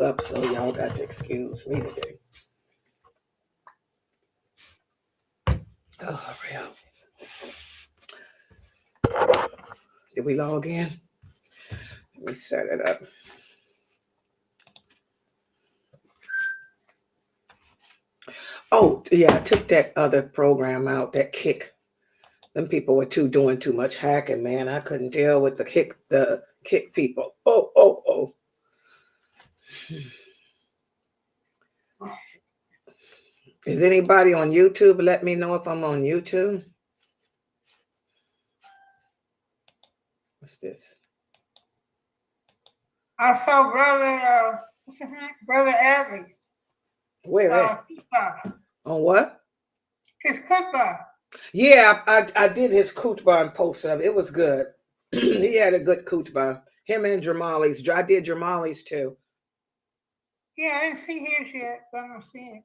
Up, so y'all got to excuse me today. Oh, real. Did we log in? Let me set it up. Oh, yeah, I took that other program out, that Kick. Them people were doing too much hacking, man. I couldn't deal with the Kick people. Oh. Is anybody on YouTube? Let me know if I'm on YouTube. What's this? I saw Brother, what's his name? Brother Adley's. Where at? On what? His khutbah. Yeah, I did his khutbah and posted of it. It was good. He had a good khutbah. Him and Jamali's. I did Jamali's too. Yeah, I didn't see his yet, but I'm seeing it.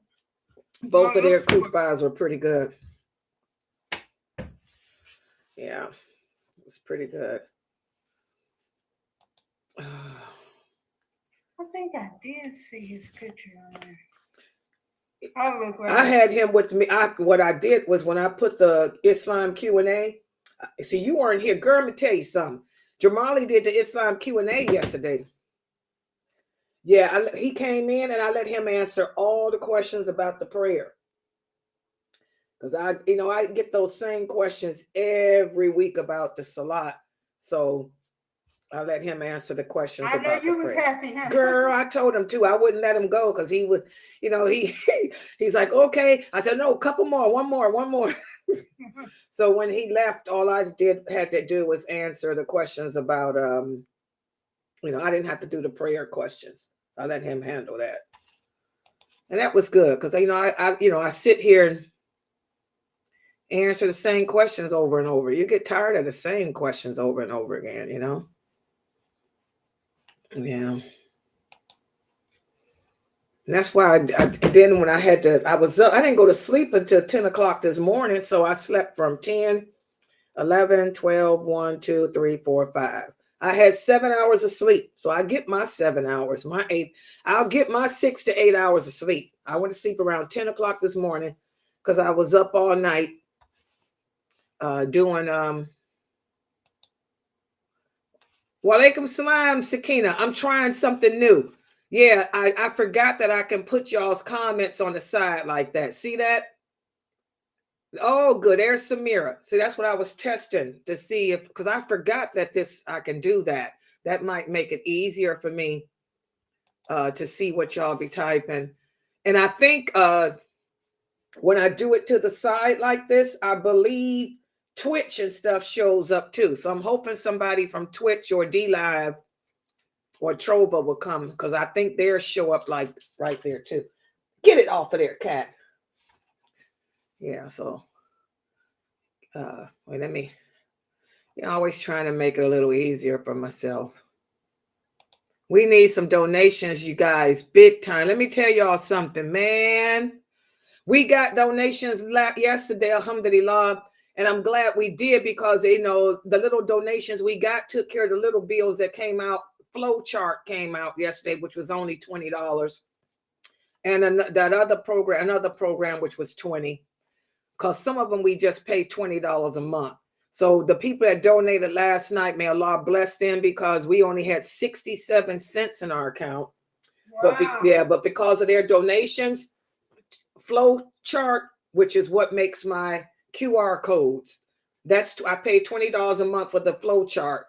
Both of their khutbahs were pretty good. Yeah, it was pretty good. I think I did see his picture on there. I had him with me. What I did was when I put the Islam Q&A. See, you weren't here. Girl, let me tell you something. Jamali did the Islam Q&A yesterday. Yeah, he came in and I let him answer all the questions about the prayer. Because I get those same questions every week about the salat. So I let him answer the questions about the prayer. I know you was happy, huh? Girl, I told him too. I wouldn't let him go because he would, he's like, okay. I said, no, a couple more, one more. So when he left, all I had to do was answer the questions about, I didn't have to do the prayer questions. So I let him handle that. And that was good because, I sit here and answer the same questions over and over. You get tired of the same questions over and over again, Yeah. And that's why then when I had to, I was up, I didn't go to sleep until 10 o'clock this morning. So I slept from 10, 11, 12, 1, 2, 3, 4, 5. I had 7 hours of sleep. So I get my 7 hours, my 8. I'll get my 6 to 8 hours of sleep. I went to sleep around 10 o'clock this morning because I was up all night doing Walaikum salam, Sakina. I'm trying something new. Yeah, I forgot that I can put y'all's comments on the side like that. See that? Oh, good. There's Samira. See, that's what I was testing to see if, because I forgot that I can do that. That might make it easier for me to see what y'all be typing. And I think when I do it to the side like this, I believe Twitch and stuff shows up too. So I'm hoping somebody from Twitch or DLive or Trova will come because I think theirs show up like right there too. Get it off of there, cat. Yeah, so wait, let me, always trying to make it a little easier for myself. We need some donations, you guys, big time. Let me tell y'all something, man. We got donations yesterday, alhamdulillah, and I'm glad we did because, the little donations we got took care of the little bills that came out. Flow chart came out yesterday, which was only $20. And another program, which was $20. Because some of them we just pay $20 a month. So the people that donated last night, may Allah bless them because we only had 67 cents in our account. Wow. But because of their donations, flow chart, which is what makes my QR codes, I paid $20 a month for the flow chart.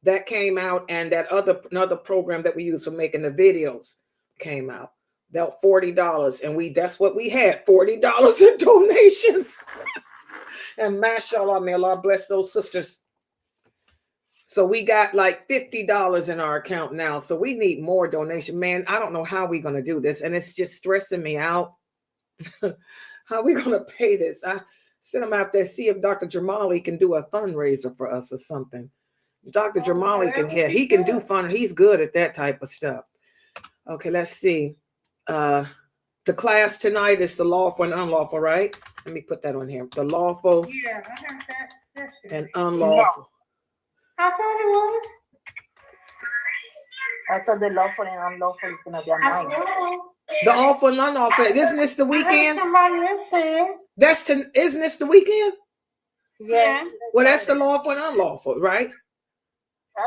That came out, and that another program that we use for making the videos came out. That $40, and that's what we had, $40 in donations. And mashallah, may Allah bless those sisters. So we got like $50 in our account now. So we need more donation. Man, I don't know how we're going to do this. And it's just stressing me out. How are we going to pay this? I sent him out there, see if Dr. Jamali can do a fundraiser for us or something. Dr. Jamali he can do fun. He's good at that type of stuff. Okay, let's see. The class tonight is the lawful and unlawful, right? Let me put that on here. The lawful. Yeah, I heard that. That's it. And unlawful. No. I thought it was. I thought the lawful and unlawful is gonna be a 9. The awful and unlawful. Isn't this the I heard weekend? somebody else say it. Isn't this the weekend? Yes. Yeah. Well, that's the lawful and unlawful, right?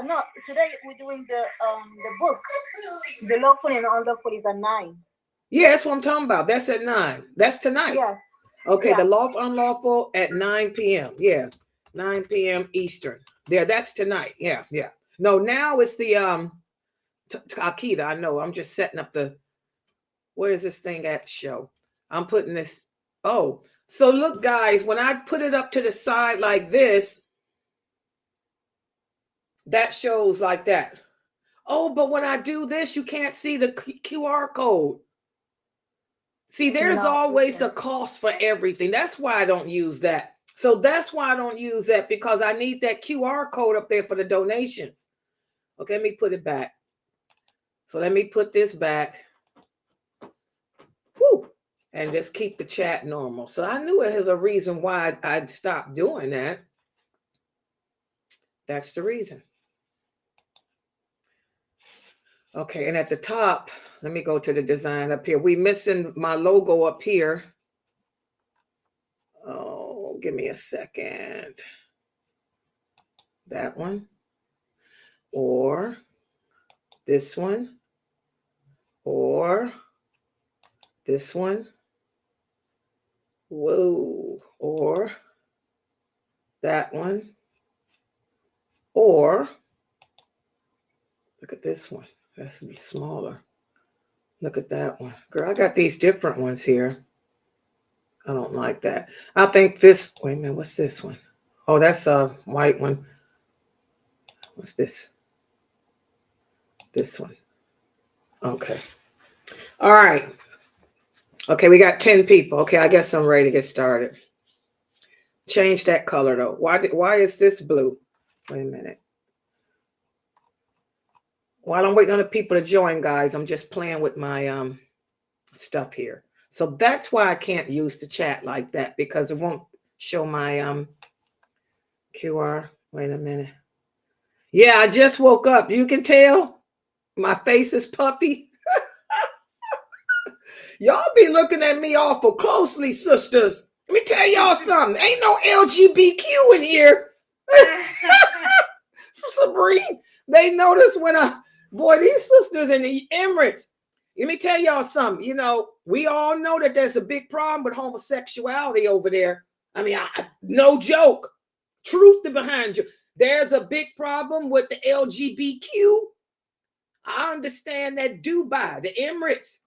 No, today we're doing the book. The lawful and unlawful is a 9. Yeah, that's what I'm talking about. That's at 9. That's tonight. Yes. Okay, Yeah. the lawful unlawful at 9 p.m. Yeah, 9 p.m. Eastern. There, that's tonight. Yeah, yeah. No, now it's the Akita. I know. I'm just setting up the. Where is this thing at show? I'm putting this. Oh, so look, guys, when I put it up to the side like this, that shows like that. Oh, but when I do this, you can't see the QR code. See, there's always a cost for everything. That's why I don't use that. So that's why I don't use that, because I need that QR code up there for the donations. Okay, let me put it back. So let me put this back. Woo! And just keep the chat normal. So I knew it has a reason why I'd stopped doing that. That's the reason. Okay, and at the top, let me go to the design up here. We missing my logo up here. Oh, give me a second. That one. Or this one. Or this one. Whoa. Or that one. Or look at this one. Has to be smaller. Look at that one. Girl, I got these different ones here. I don't like that. I think this, wait a minute, what's this one? Oh, that's a white one. What's this? This one. Okay. All right. Okay, we got 10 people. Okay, I guess I'm ready to get started. Change that color though. Why is this blue? Wait a minute. While I'm waiting on the people to join, guys, I'm just playing with my stuff here. So that's why I can't use the chat like that, because it won't show my QR. Wait a minute. Yeah, I just woke up. You can tell my face is puffy. Y'all be looking at me awful closely, sisters. Let me tell y'all something. Ain't no LGBTQ in here. Sabrine, they notice when boy, these sisters in the Emirates. Let me tell y'all something. You know, we all know that there's a big problem with homosexuality over there. I mean, no joke. Truth behind you. There's a big problem with the LGBTQ. I understand that Dubai, the Emirates,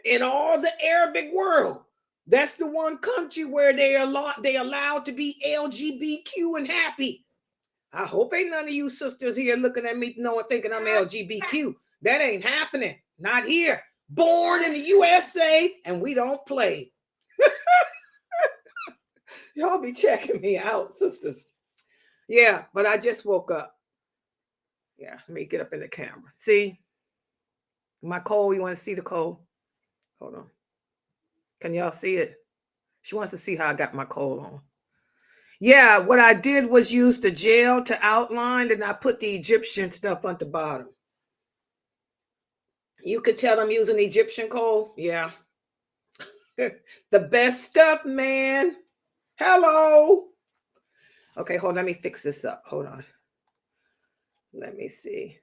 in all the Arabic world, that's the one country where they allowed to be LGBTQ and happy. I hope ain't none of you sisters here looking at me thinking I'm LGBTQ. That ain't happening. Not here. Born in the USA, and we don't play. Y'all be checking me out, sisters. Yeah, but I just woke up. Yeah, let me get up in the camera. See? My cold, you want to see the cold? Hold on. Can y'all see it? She wants to see how I got my cold on. Yeah, what I did was use the gel to outline, and I put the Egyptian stuff on the bottom. You could tell I'm using Egyptian coal. Yeah. The best stuff, man. Hello. Okay, hold on. Let me fix this up. Hold on. Let me see.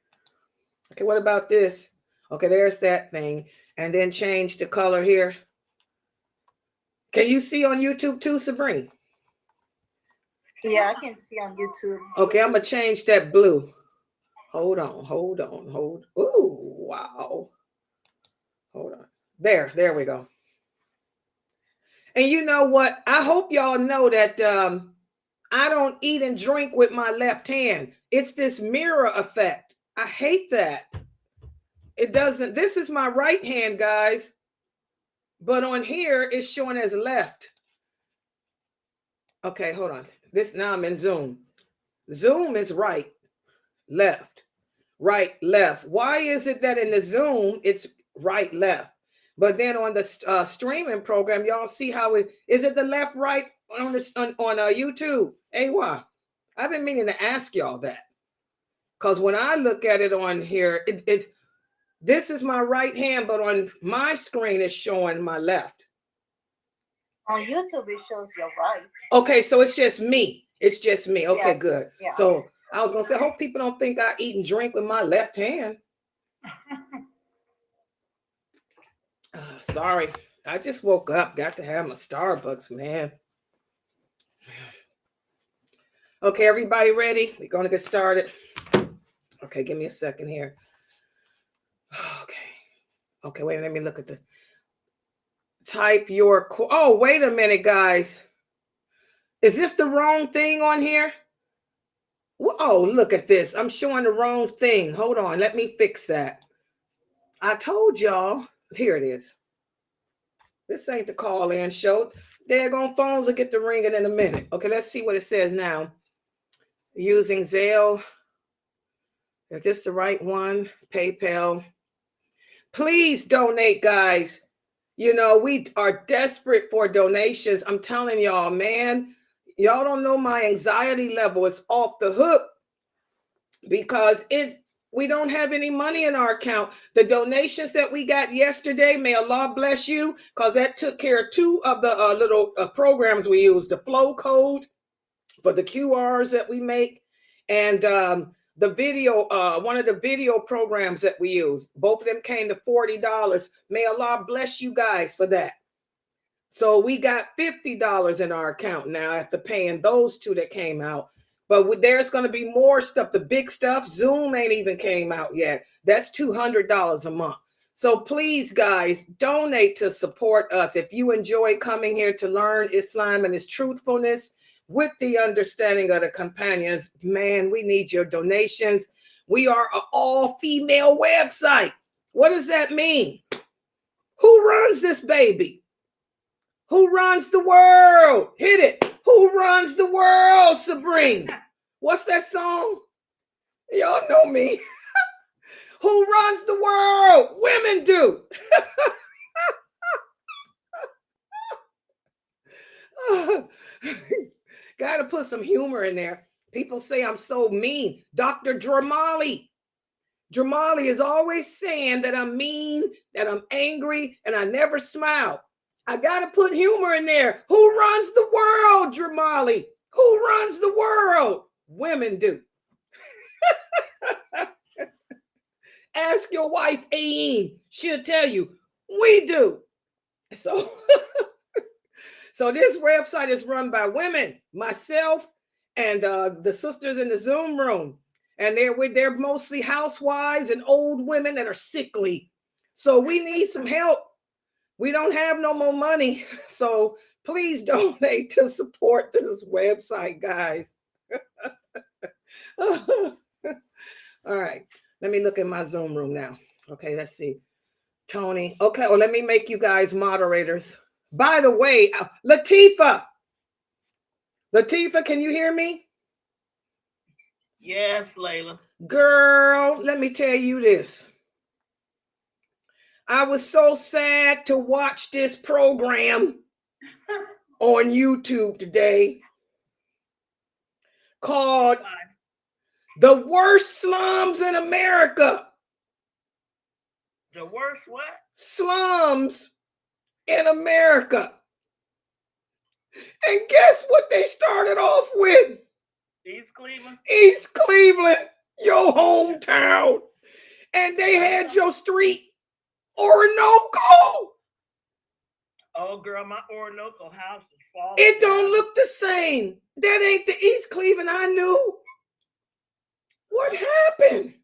Okay, what about this? Okay, there's that thing. And then change the color here. Can you see on YouTube too, Sabrine? Yeah, I can see on YouTube. Okay, I'm going to change that blue. Hold on. Ooh, wow. Hold on. There we go. And you know what? I hope y'all know that I don't eat and drink with my left hand. It's this mirror effect. I hate that. It doesn't. This is my right hand, guys. But on here, it's showing as left. Okay, hold on. Now I'm in Zoom. Zoom is right, left, right, left. Why is it that in the Zoom, it's right, left? But then on the streaming program, y'all see how is it the left, right on YouTube? AY, I've been meaning to ask y'all that. Because when I look at it on here, this is my right hand, but on my screen it's showing my left. On YouTube, it shows your right. Okay, so it's just me. It's just me. Okay, good. Yeah. So I was gonna say, I hope people don't think I eat and drink with my left hand. Sorry, I just woke up. Got to have my Starbucks, man. Okay, everybody ready? We're gonna get started. Okay, give me a second here. Okay, wait, let me look at the type your oh, wait a minute, guys. Is this the wrong thing on here? Oh, look at this. I'm showing the wrong thing. Hold on, let me fix that. I told y'all. Here it is. This ain't the call-in show. Daggone phones will get to ringing in a minute. Okay, let's see what it says now. Using Zelle. Is this the right one? PayPal. Please donate, guys. You know, we are desperate for donations. I'm telling y'all, man, y'all don't know my anxiety level is off the hook because we don't have any money in our account. The donations that we got yesterday, may Allah bless you, because that took care of two of the little programs we use, the flow code for the QRs that we make, and the video, one of the video programs that we use. Both of them came to $40. May Allah bless you guys for that. So we got $50 in our account now after paying those two that came out. But there's going to be more stuff. The big stuff, Zoom ain't even came out yet. That's $200 a month. So please, guys, donate to support us. If you enjoy coming here to learn Islam and its truthfulness with the understanding of the companions, man, we need your donations. We are an all-female website. What does that mean? Who runs this baby? Who runs the world? Hit it. Who runs the world, Sabrina? What's that song? Y'all know me. Who runs the world? Women do. Got to put some humor in there. People say I'm so mean. Dr. Dramali. Dramali is always saying that I'm mean, that I'm angry, and I never smile. I got to put humor in there. Who runs the world, Dramali? Who runs the world? Women do. Ask your wife, Aeen. She'll tell you, we do. So, so this website is run by women, myself, and the sisters in the Zoom room. And they're mostly housewives and old women that are sickly. So we need some help. We don't have no more money. So please donate to support this website, guys. All right. Let me look at my Zoom room now. Okay, let's see. Tony. Okay, well, let me make you guys moderators. By the way, Latifa. Latifa, can you hear me? Yes, Layla. Girl, let me tell you this. I was so sad to watch this program on YouTube today called The Worst Slums in America. The worst what? Slums in America. And guess what they started off with? East Cleveland? East Cleveland, your hometown. And they had your street, Orinoco. Oh, girl, my Orinoco house is falling. It don't look the same. That ain't the East Cleveland I knew. What happened?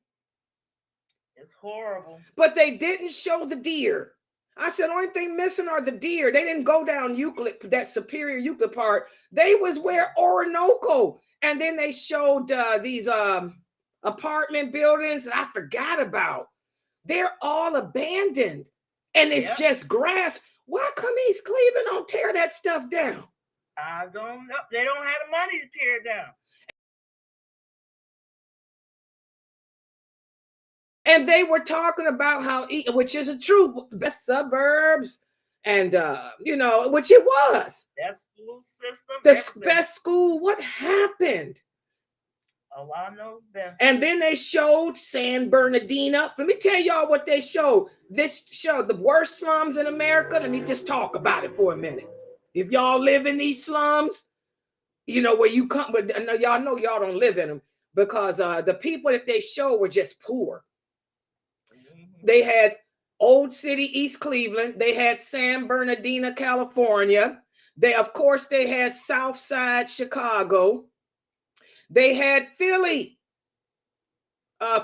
It's horrible. But they didn't show the deer. I said, only thing missing are the deer. They didn't go down Euclid, that Superior Euclid part. They was where Orinoco. And then they showed these apartment buildings that I forgot about. They're all abandoned. And it's just grass. Why come East Cleveland don't tear that stuff down? I don't know. They don't have the money to tear it down. And they were talking about how, which is a true best suburbs, and you know, which it was. That school system. The best school. What happened? Oh, I know that. And then they showed San Bernardino. Let me tell y'all what they showed. This showed the worst slums in America. Let me just talk about it for a minute. If y'all live in these slums, you know where you come, but y'all know y'all don't live in them because the people that they showed were just poor. They had Old City, East Cleveland. They had San Bernardino, California. Of course, they had South Side Chicago. They had Philly,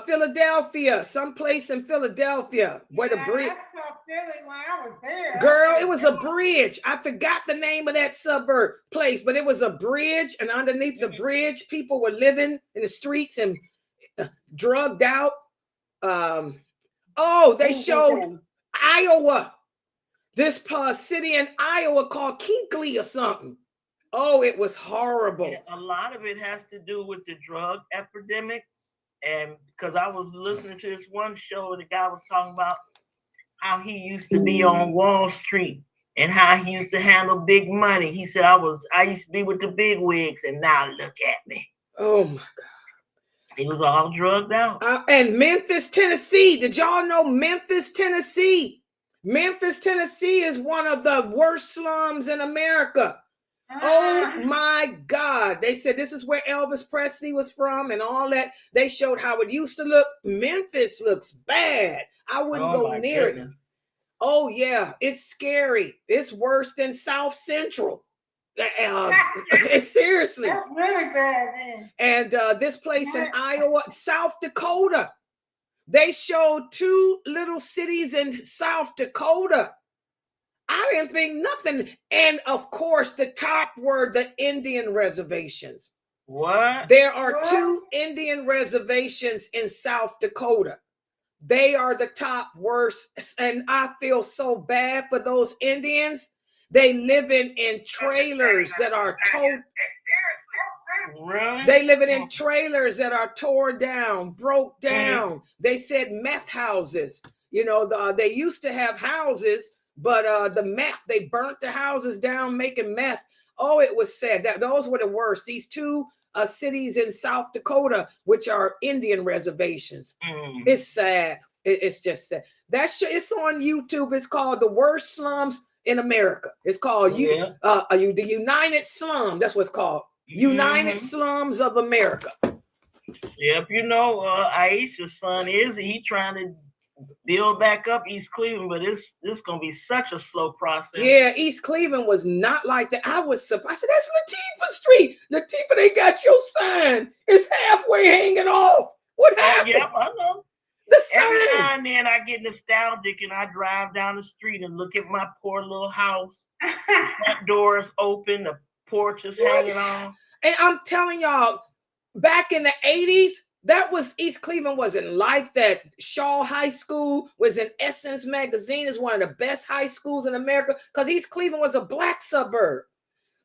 Philadelphia, someplace in Philadelphia where the bridge. I saw Philly when I was there. Girl, it was a bridge. I forgot the name of that suburb place, but it was a bridge, and underneath the bridge, people were living in the streets and drugged out. They showed Iowa. This city in Iowa called Kinkley or something. Oh, it was horrible. Yeah, a lot of it has to do with the drug epidemics. And because I was listening to this one show, the guy was talking about how he used to be on Wall Street and how he used to handle big money. He said, I used to be with the big wigs, and now look at me. Oh my God. He was all drugged out. And Memphis, Tennessee. Did y'all know Memphis, Tennessee? Memphis, Tennessee is one of the worst slums in America. Oh my God. They said this is where Elvis Presley was from and all that. They showed how it used to look. Memphis looks bad. I wouldn't go near it. Oh yeah, it's scary. It's worse than South Central. Seriously. That's really bad, man. And this place in Iowa, South Dakota. They showed 2 little cities in South Dakota. I didn't think nothing. And of course, the top were the Indian reservations. What? There are 2 Indian reservations in South Dakota. They are the top worst. And I feel so bad for those Indians. They live in trailers that are Really? They live in trailers that are tore down, broke down. They said meth houses. You know, they used to have houses, but the meth, they burnt the houses down making meth. Oh, it was sad. Those were the worst. These 2 cities in South Dakota, which are Indian reservations. It's sad. It's just sad. It's on YouTube. It's called The Worst Slums in America. It's called the United Slum. That's what it's called. United Slums of America. Yep, you know, Aisha's son he trying to build back up East Cleveland, but this gonna be such a slow process. Yeah, East Cleveland was not like that. I was surprised. I said, that's Latifah Street. Latifah, they got your sign. It's halfway hanging off. What happened? Yep, I know. The sign. Every now and then I get nostalgic and I drive down the street and look at my poor little house. Front door is open, the porch is hanging on. And I'm telling y'all, back in the 80s, that was East Cleveland wasn't like that. Shaw High School was in Essence magazine, is one of the best high schools in America because East Cleveland was a black suburb.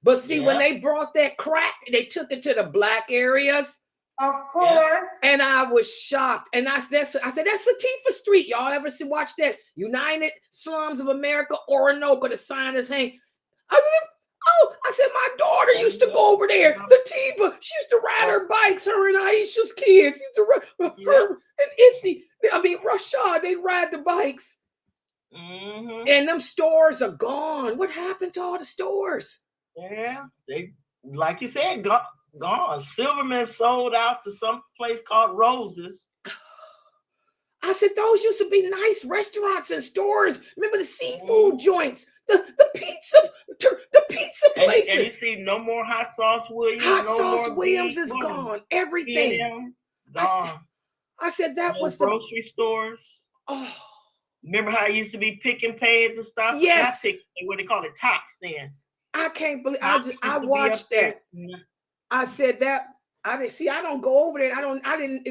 But see, when they brought that crack, they took it to the black areas. Of course. And I was shocked. And I said, that's Latifah Street. Y'all ever watch that? United Slums of America, Orinoco, the sign is hanging. I said, my daughter used to go over there. Latifah, she used to ride her bikes, her and Aisha's kids. Used to ride, her and Rashad, they ride the bikes. And them stores are gone. What happened to all the stores? Yeah, they, like you said, gone. Silverman sold out to some place called Roses. I said, those used to be nice restaurants and stores. Remember the seafood joints? The pizza places. And you see no more Hot Sauce Williams. Hot Sauce Williams is gone. Everything. Gone. I said that was the grocery stores. Oh. Remember how it used to be pick and pans and stuff? Yes. What they call it, tops then. I can't believe I watched that. I said that. I didn't see. I don't go over there. I didn't.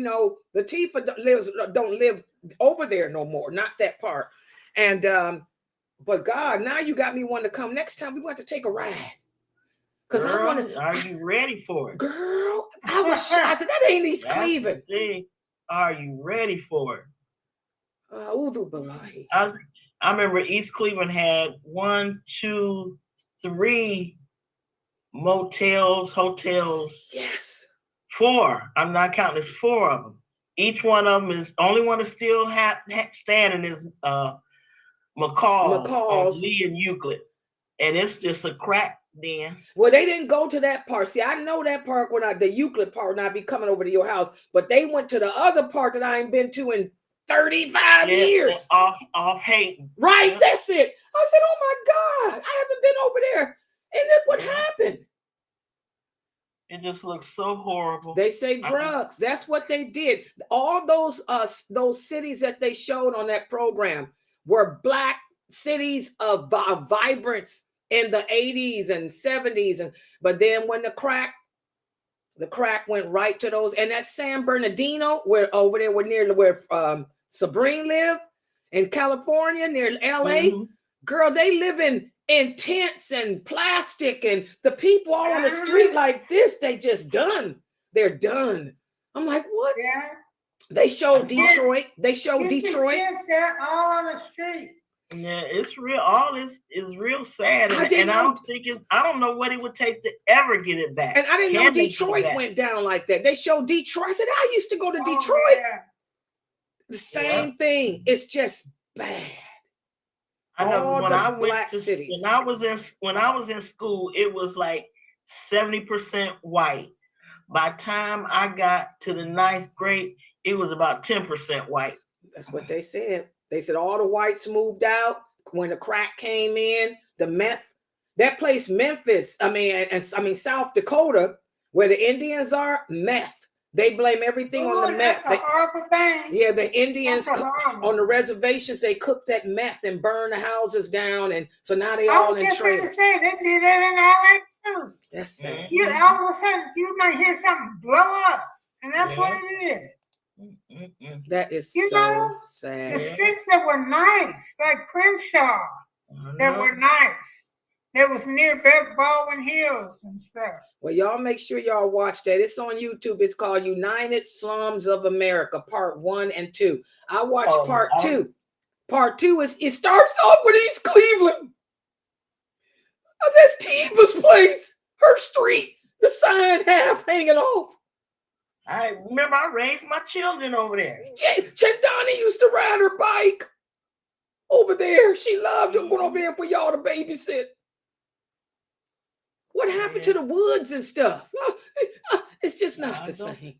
Latifah don't live over there no more. Not that part. And but God, now you got me wanting to come. Next time we want to take a ride. Because I want to. Are you ready for it, girl? I said that ain't East Cleveland. Are you ready for it? I remember East Cleveland had 1, 2, 3 motels, hotels. Yes. 4. I'm not counting. There's 4 of them. Each one of them is only one that still standing is McCall's on Lee and Euclid, and it's just a crack den. Well, they didn't go to that part. See, I know that part the Euclid part, when I be coming over to your house, but they went to the other part that I ain't been to in 35 years. Off Hayden. Right, yeah. That's it. I said, oh my God, I haven't been over there. And look what happened. It just looks so horrible. They say drugs. That's what they did. All those cities that they showed on that program were Black cities of vibrance in the 80s and 70s. But then when the crack went right to those, and that San Bernardino, where over there, near where Sabrine lived in California, near LA, girl, they live in tents and plastic, and the people all on the street like this, they just done. They're done. I'm like, what? Yeah. They showed Detroit. They showed Detroit. They're all on the street. Yeah, it's real. All this is real sad, and I don't know what it would take to ever get it back. And I didn't know Detroit went down like that. They showed Detroit. I said, I used to go to Detroit. Yeah. The same thing. It's just bad. I know when I was in school, it was like 70% white. By the time I got to the 9th grade, it was about 10% white. That's what they said. They said all the whites moved out when the crack came in. The meth, that place, Memphis. I mean South Dakota, where the Indians are, meth. They blame everything on the meth. That's a horrible thing. Yeah, the Indians on the reservations, they cooked that meth and burned the houses down, and so now they all in trailers. They did that in LA too. That's sad. You all of a sudden you might hear something blow up, and that's what it is. That is so sad. The streets that were nice, like Crenshaw, that were nice. That was near Baldwin Hills and stuff. Well, y'all make sure y'all watch that. It's on YouTube. It's called United Slums of America, Part 1 and 2. I watched Part 2. Part 2 it starts off with East Cleveland. That's Tiba's place, her street, the sign half hanging off. I remember I raised my children over there. Chandani used to ride her bike over there. She loved going over there for y'all to babysit. What happened to the woods and stuff? It's just not the same.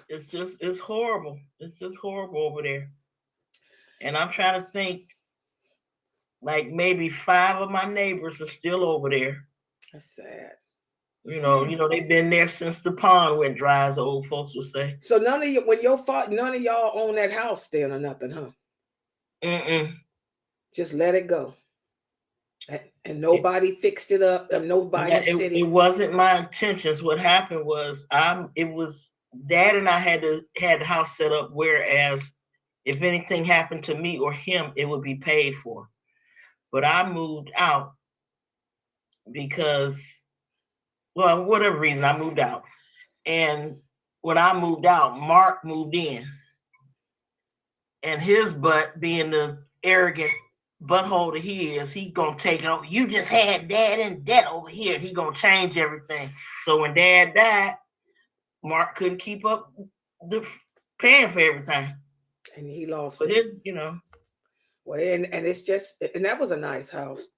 It's horrible. It's just horrible over there. And I'm trying to think, like maybe 5 of my neighbors are still over there. That's sad. You know, they've been there since the pond went dry, as old folks would say. So none of y'all own that house still or nothing, huh? Just let it go. And nobody fixed it up. Nobody said it wasn't my intentions. What happened was it was Dad and I had the house set up, whereas if anything happened to me or him, it would be paid for. But I moved out because, well, whatever reason, I moved out. And when I moved out, Mark moved in. And his butt, being the arrogant butthole that he is, he gonna take it over. You just had Dad in debt over here. He gonna change everything. So when Dad died, Mark couldn't keep up the paying for everything. And he lost but it. Well, and it's just, and that was a nice house.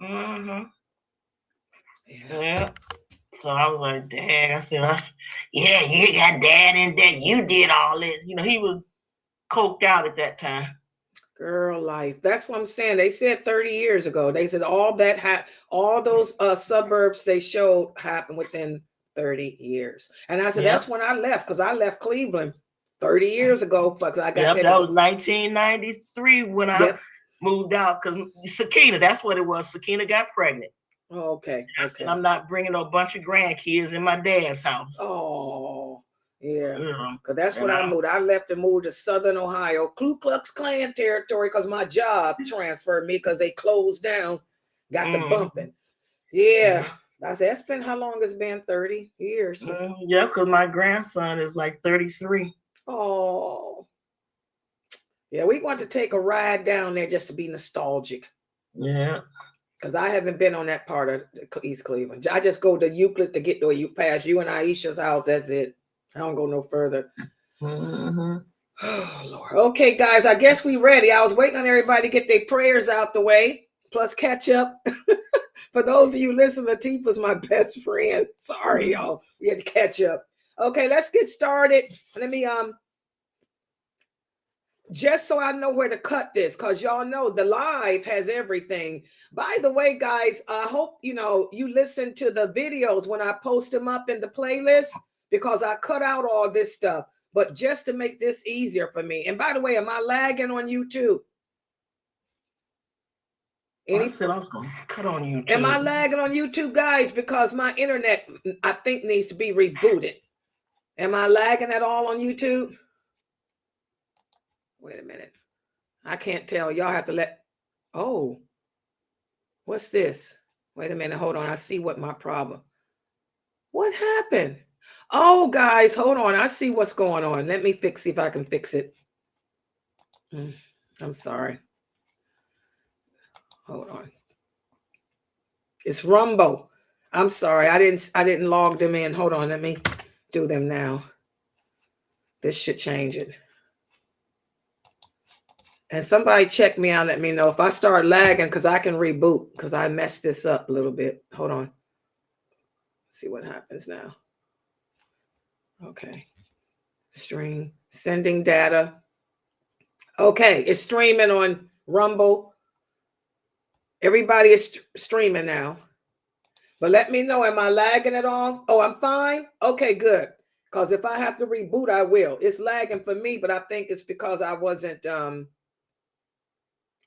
Yeah. So I was like, Dad, I said, yeah, you got Dad in debt. You did all this. He was coked out at that time. Girl, life. That's what I'm saying. They said 30 years ago. They said all those suburbs they showed happened within 30 years. And I said, that's when I left, because I left Cleveland 30 years ago. Because I got that was 1993 when I moved out, because Sakina, that's what it was. Sakina got pregnant. Oh, okay. And I'm not bringing a bunch of grandkids in my dad's house. Oh, yeah. Because that's when I moved. I left and moved to Southern Ohio, Ku Klux Klan territory, because my job transferred me because they closed down, got the bumping. Yeah. I said, that's been, how long it's been? 30 years. Yeah, because my grandson is like 33. Oh. Yeah, we want to take a ride down there just to be nostalgic. Yeah. Because I haven't been on that part of East Cleveland. I just go to Euclid to get to you past you and Aisha's house. That's it. I don't go no further. Mm-hmm. Oh, Lord. Okay, guys, I guess we ready. I was waiting on everybody to get their prayers out the way, plus catch up. For those of you listening, Latifah's my best friend. Sorry, y'all. We had to catch up. Okay, let's get started. Let me just so I know where to cut this, because y'all know the live has everything. By the way, guys, I hope you listen to the videos when I post them up in the playlist, because I cut out all this stuff. But just to make this easier for me. And by the way, am I lagging on YouTube? I said I was going to cut on YouTube. Am I lagging on YouTube, guys? Because my internet, I think, needs to be rebooted. Am I lagging at all on YouTube? Wait a minute. I can't tell. Y'all have to let... Oh. What's this? Wait a minute. Hold on. I see what my problem... What happened? Oh, guys, hold on. I see what's going on. Let me see if I can fix it. I'm sorry. Hold on. It's Rumbo. I'm sorry. I didn't log them in. Hold on. Let me do them now. This should change it. And somebody check me out. Let me know if I start lagging, because I can reboot, because I messed this up a little bit. Hold on. See what happens now. Okay. Stream. Sending data. Okay. It's streaming on Rumble. Everybody is streaming now. But let me know, am I lagging at all? Oh, I'm fine? Okay, good. Because if I have to reboot, I will. It's lagging for me, but I think it's because I wasn't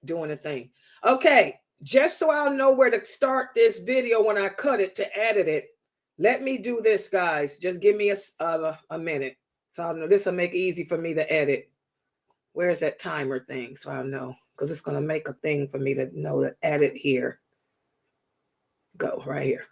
doing a thing. Okay, just so I'll know where to start this video when I cut it to edit it, let me do this, guys. Just give me a minute. So I'll know. This will make it easy for me to edit. Where's that timer thing? So I'll know. Because it's going to make a thing for me to know to edit here. Go right here.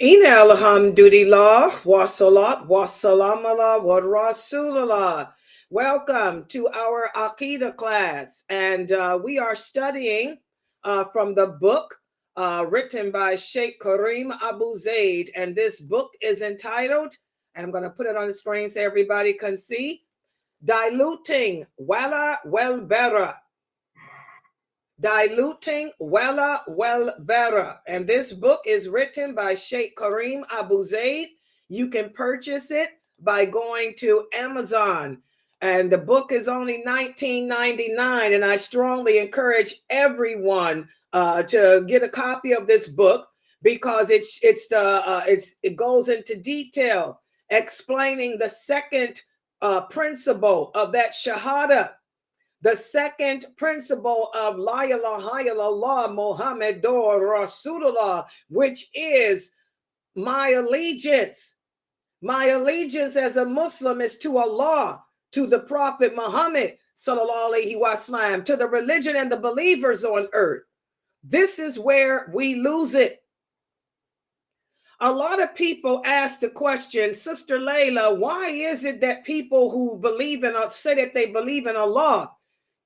Ina alhamdulillah wa salat wa salam ala wa rasulullah. Welcome to our Aqidah class. And we are studying from the book written by Sheikh Kareem Abu Zaid. And this book is entitled, and I'm going to put it on the screen so everybody can see, Diluting Wala, wal Bara. Diluting Wala, wal Bara. And this book is written by Sheikh Kareem Abu Zaid. You can purchase it by going to Amazon. And the book is only $19.99. And I strongly encourage everyone to get a copy of this book, because it goes into detail explaining the second principle of that shahada. The second principle of La ilaha illallah Muhammadur Rasulullah, which is my allegiance. My allegiance as a Muslim is to Allah, to the Prophet Muhammad, sallallahu alaihi wasallam, to the religion and the believers on earth. This is where we lose it. A lot of people ask the question, Sister Laila, why is it that people who believe in, say that they believe in Allah,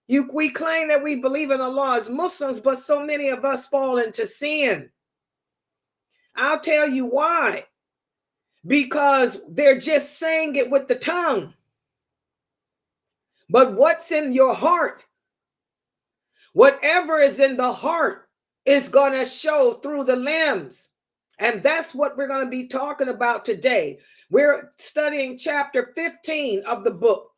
we claim that we believe in Allah as Muslims, but so many of us fall into sin? I'll tell you why. Because they're just saying it with the tongue. But what's in your heart? Whatever is in the heart is going to show through the limbs. And that's what we're going to be talking about today. We're studying chapter 15 of the book.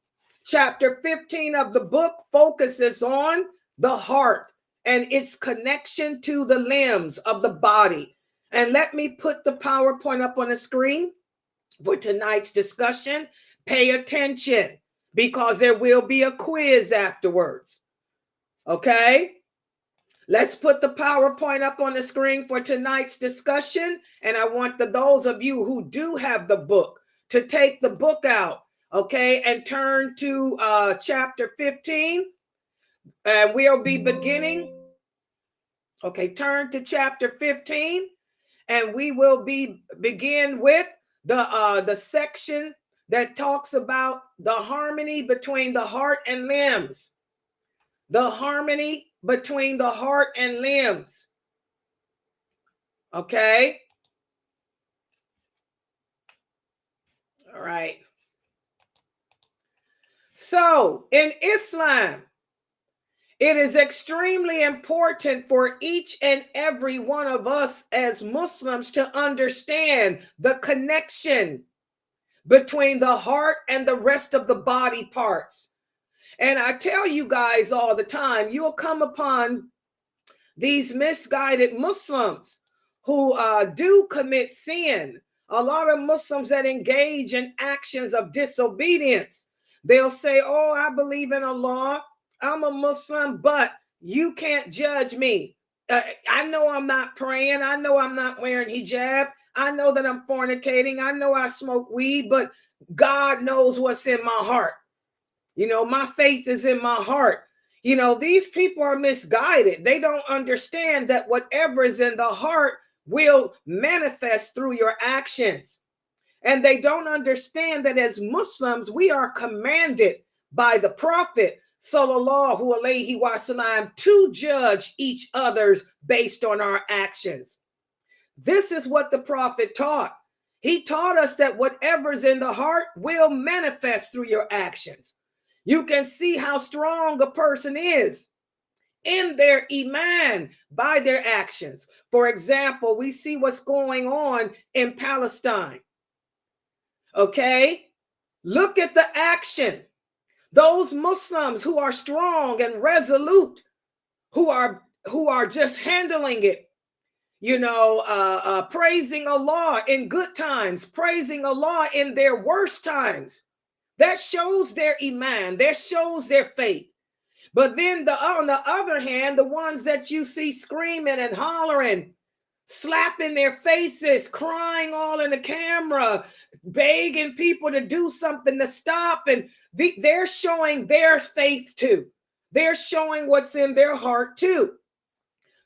Chapter 15 of the book focuses on the heart and its connection to the limbs of the body. And let me put the PowerPoint up on the screen for tonight's discussion. Pay attention because there will be a quiz afterwards. Okay? Let's put the PowerPoint up on the screen for tonight's discussion. And I want those of you who do have the book to take the book out, okay, and turn to chapter 15. And we'll be beginning. Okay, turn to chapter 15. And we will begin with the section that talks about the harmony between the heart and limbs. The harmony between the heart and limbs. Okay. All right. So in Islam, it is extremely important for each and every one of us as Muslims to understand the connection between the heart and the rest of the body parts. And I tell you guys all the time, you'll come upon these misguided Muslims who do commit sin. A lot of Muslims that engage in actions of disobedience. They'll say, oh, I believe in Allah. I'm a Muslim, but you can't judge me. I know I'm not praying. I know I'm not wearing hijab. I know that I'm fornicating. I know I smoke weed, but God knows what's in my heart. You know, my faith is in my heart. You know, these people are misguided. They don't understand that whatever is in the heart will manifest through your actions. And they don't understand that as Muslims, we are commanded by the Prophet, sallallahu alaihi wasallam, to judge each other's based on our actions. This is what the Prophet taught. He taught us that whatever's in the heart will manifest through your actions. You can see how strong a person is in their iman by their actions. For example, we see what's going on in Palestine. Okay? Look at the action. Those Muslims who are strong and resolute, who are just handling it, you know, praising Allah in good times, praising Allah in their worst times. That shows their iman. That shows their faith. But then on the other hand, the ones that you see screaming and hollering, slapping their faces, crying all in the camera, begging people to do something to stop, and they're showing their faith too. They're showing what's in their heart too.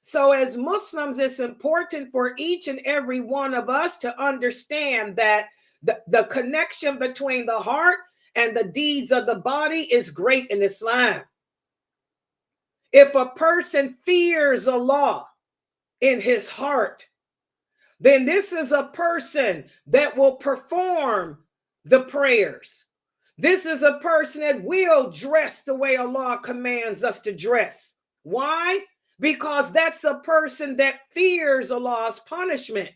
So as Muslims, it's important for each and every one of us to understand that the connection between the heart and the deeds of the body is great in Islam. If a person fears Allah in his heart, then this is a person that will perform the prayers. This is a person that will dress the way Allah commands us to dress. Why? Because that's a person that fears Allah's punishment.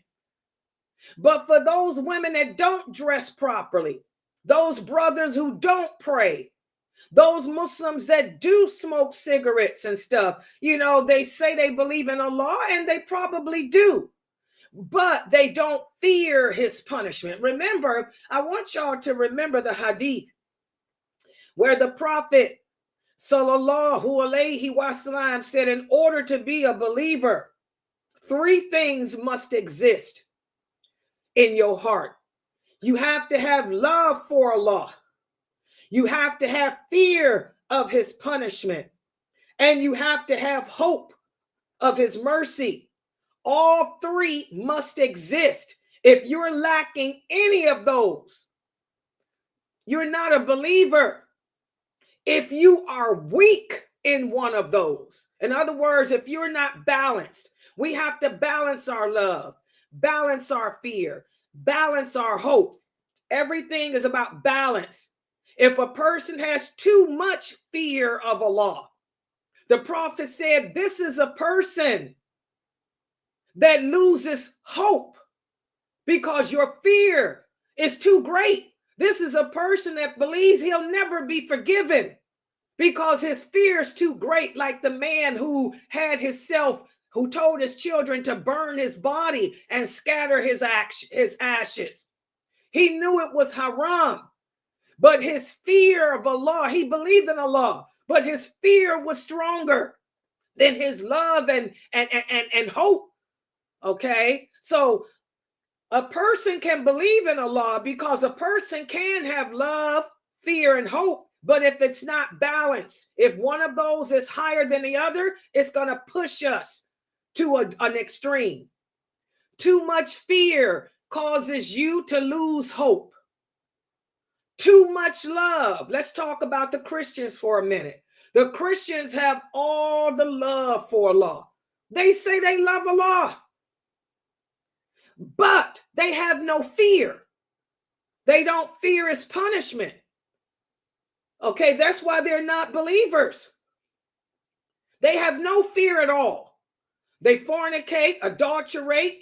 But for those women that don't dress properly, those brothers who don't pray, those Muslims that do smoke cigarettes and stuff, you know, they say they believe in Allah, and they probably do, but they don't fear his punishment. Remember, I want y'all to remember the hadith where the Prophet sallallahu alaihi wasallam said, in order to be a believer, three things must exist in your heart. You have to have love for Allah. You have to have fear of his punishment. And you have to have hope of his mercy. All three must exist. If you're lacking any of those, you're not a believer. If you are weak in one of those, in other words, if you're not balanced, we have to balance our love, balance our fear, balance our hope. Everything is about balance. If a person has too much fear of Allah, the Prophet said, this is a person that loses hope because your fear is too great. This is a person that believes he'll never be forgiven because his fear is too great, like the man who who told his children to burn his body and scatter his ashes. He knew it was haram, but his fear of Allah, he believed in Allah, but his fear was stronger than his love and hope. Okay, so a person can believe in Allah because a person can have love, fear, and hope. But if it's not balanced, if one of those is higher than the other, it's going to push us to an extreme. Too much fear causes you to lose hope. Too much love. Let's talk about the Christians for a minute. The Christians have all the love for Allah. They say they love Allah, but they have no fear. They don't fear his punishment. Okay, that's why they're not believers. They have no fear at all. They fornicate, adulterate,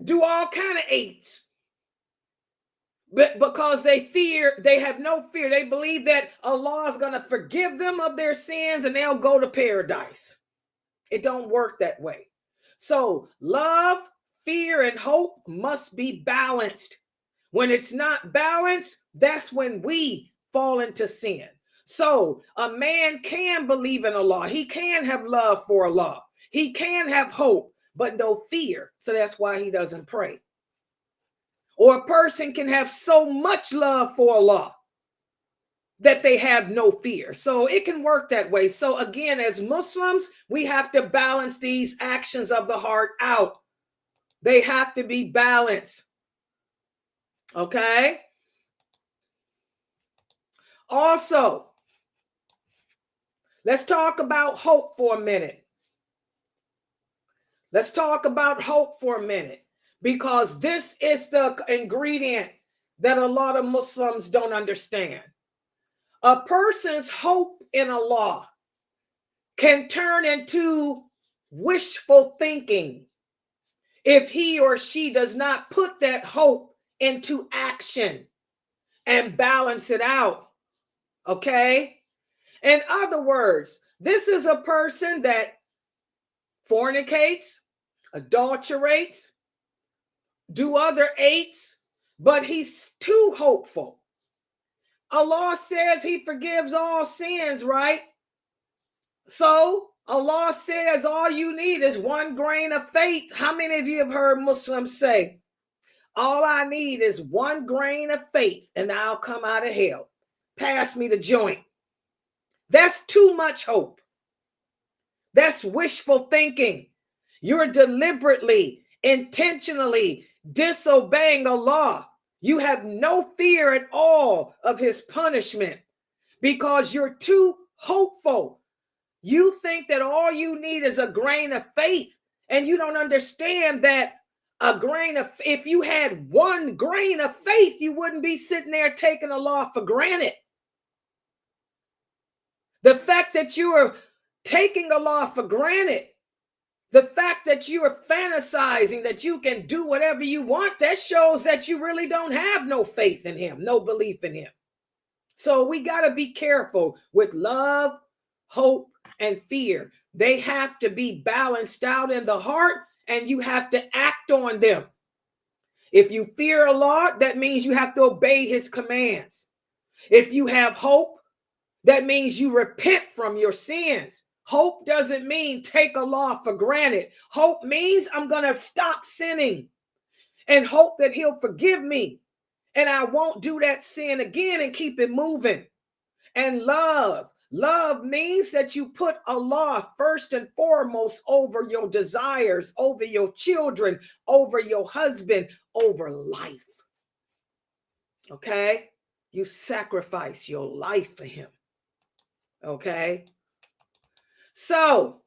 do all kind of acts. But because they have no fear. They believe that Allah is going to forgive them of their sins and they'll go to paradise. It don't work that way. So love, fear, and hope must be balanced. When it's not balanced, that's when we fall into sin. So a man can believe in Allah. He can have love for Allah. He can have hope, but no fear. So that's why he doesn't pray. Or a person can have so much love for Allah that they have no fear. So it can work that way. So again, as Muslims, we have to balance these actions of the heart out. They have to be balanced. Okay? Also, let's talk about hope for a minute. Let's talk about hope for a minute, because this is the ingredient that a lot of Muslims don't understand. A person's hope in Allah can turn into wishful thinking if he or she does not put that hope into action and balance it out. Okay? In other words, this is a person that fornicates, adulterates, do other acts, but he's too hopeful. Allah says he forgives all sins, right? So Allah says all you need is one grain of faith. How many of you have heard Muslims say, all I need is one grain of faith and I'll come out of hell? Pass me the joint. That's too much hope. That's wishful thinking. You're deliberately, intentionally disobeying Allah. You have no fear at all of his punishment because you're too hopeful. You think that all you need is a grain of faith, and you don't understand that if you had one grain of faith, you wouldn't be sitting there taking Allah for granted. The fact that you are taking Allah for granted, the fact that you are fantasizing that you can do whatever you want, that shows that you really don't have no faith in him, no belief in him. So we got to be careful with love, hope, and fear. They have to be balanced out in the heart, and you have to act on them. If you fear Allah, that means you have to obey his commands. If you have hope, that means you repent from your sins. Hope doesn't mean take Allah for granted. Hope means I'm going to stop sinning and hope that he'll forgive me and I won't do that sin again and keep it moving. And love means that you put Allah first and foremost over your desires, over your children, over your husband, over life. Okay? You sacrifice your life for him. Okay? So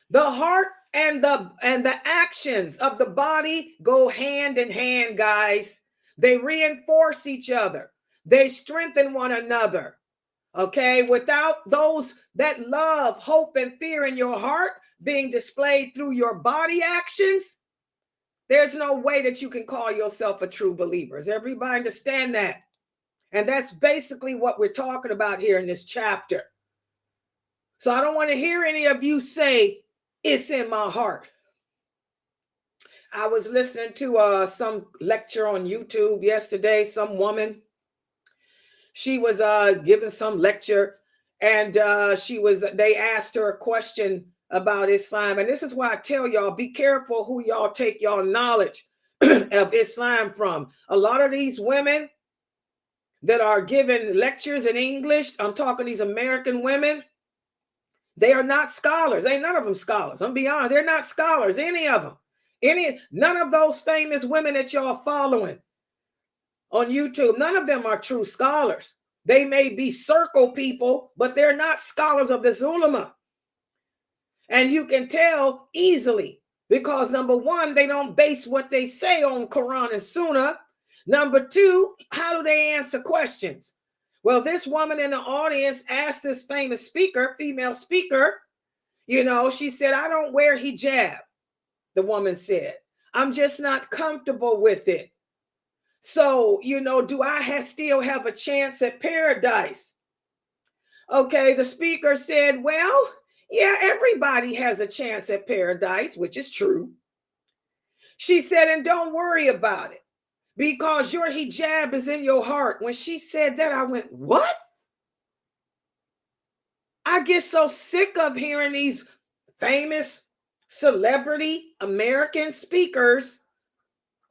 the heart and the actions of the body go hand in hand, guys. They reinforce each other. They strengthen one another. Okay, without that love, hope, and fear in your heart being displayed through your body actions, there's no way that you can call yourself a true believer. Does everybody understand that? And that's basically what we're talking about here in this chapter. So I don't want to hear any of you say, it's in my heart. I was listening to some lecture on YouTube yesterday. Some woman, she was giving some lecture, and they asked her a question about Islam. And this is why I tell y'all, be careful who y'all take y'all knowledge of Islam from. A lot of these women that are giving lectures in English, I'm talking these American women, they are not scholars. Ain't none of them scholars. I'm be honest, they're not scholars, any of them. None of those famous women that y'all following on YouTube, none of them are true scholars. They may be circle people, but they're not scholars of this ulama. And you can tell easily because, number one, they don't base what they say on Quran and Sunnah. Number two, how do they answer questions? Well, this woman in the audience asked this famous speaker, female speaker, she said, I don't wear hijab. The woman said, I'm just not comfortable with it. So, do I still have a chance at paradise? Okay, the speaker said, well, yeah, everybody has a chance at paradise, which is true. She said, and don't worry about it because your hijab is in your heart. When she said that, I went, what? I get so sick of hearing these famous celebrity American speakers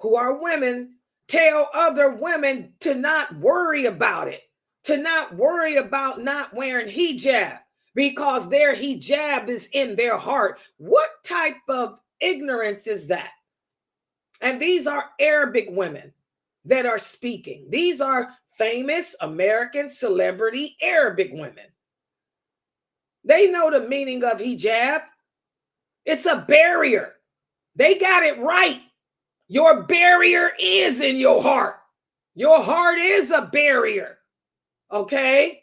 who are women tell other women to not worry about it, to not worry about not wearing hijab because their hijab is in their heart. What type of ignorance is that? And these are Arabic women that are speaking. These are famous American celebrity Arabic women. They know the meaning of hijab. It's a barrier. They got it right. Your barrier is in your heart. Your heart is a barrier. Okay?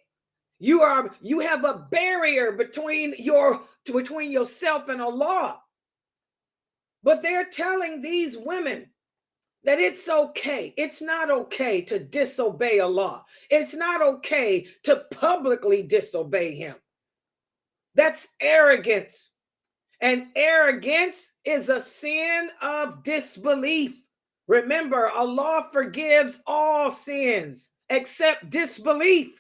You have a barrier between yourself and Allah. But they're telling these women that it's okay. It's not okay to disobey Allah. It's not okay to publicly disobey him. That's arrogance. And arrogance is a sin of disbelief. Remember, Allah forgives all sins except disbelief.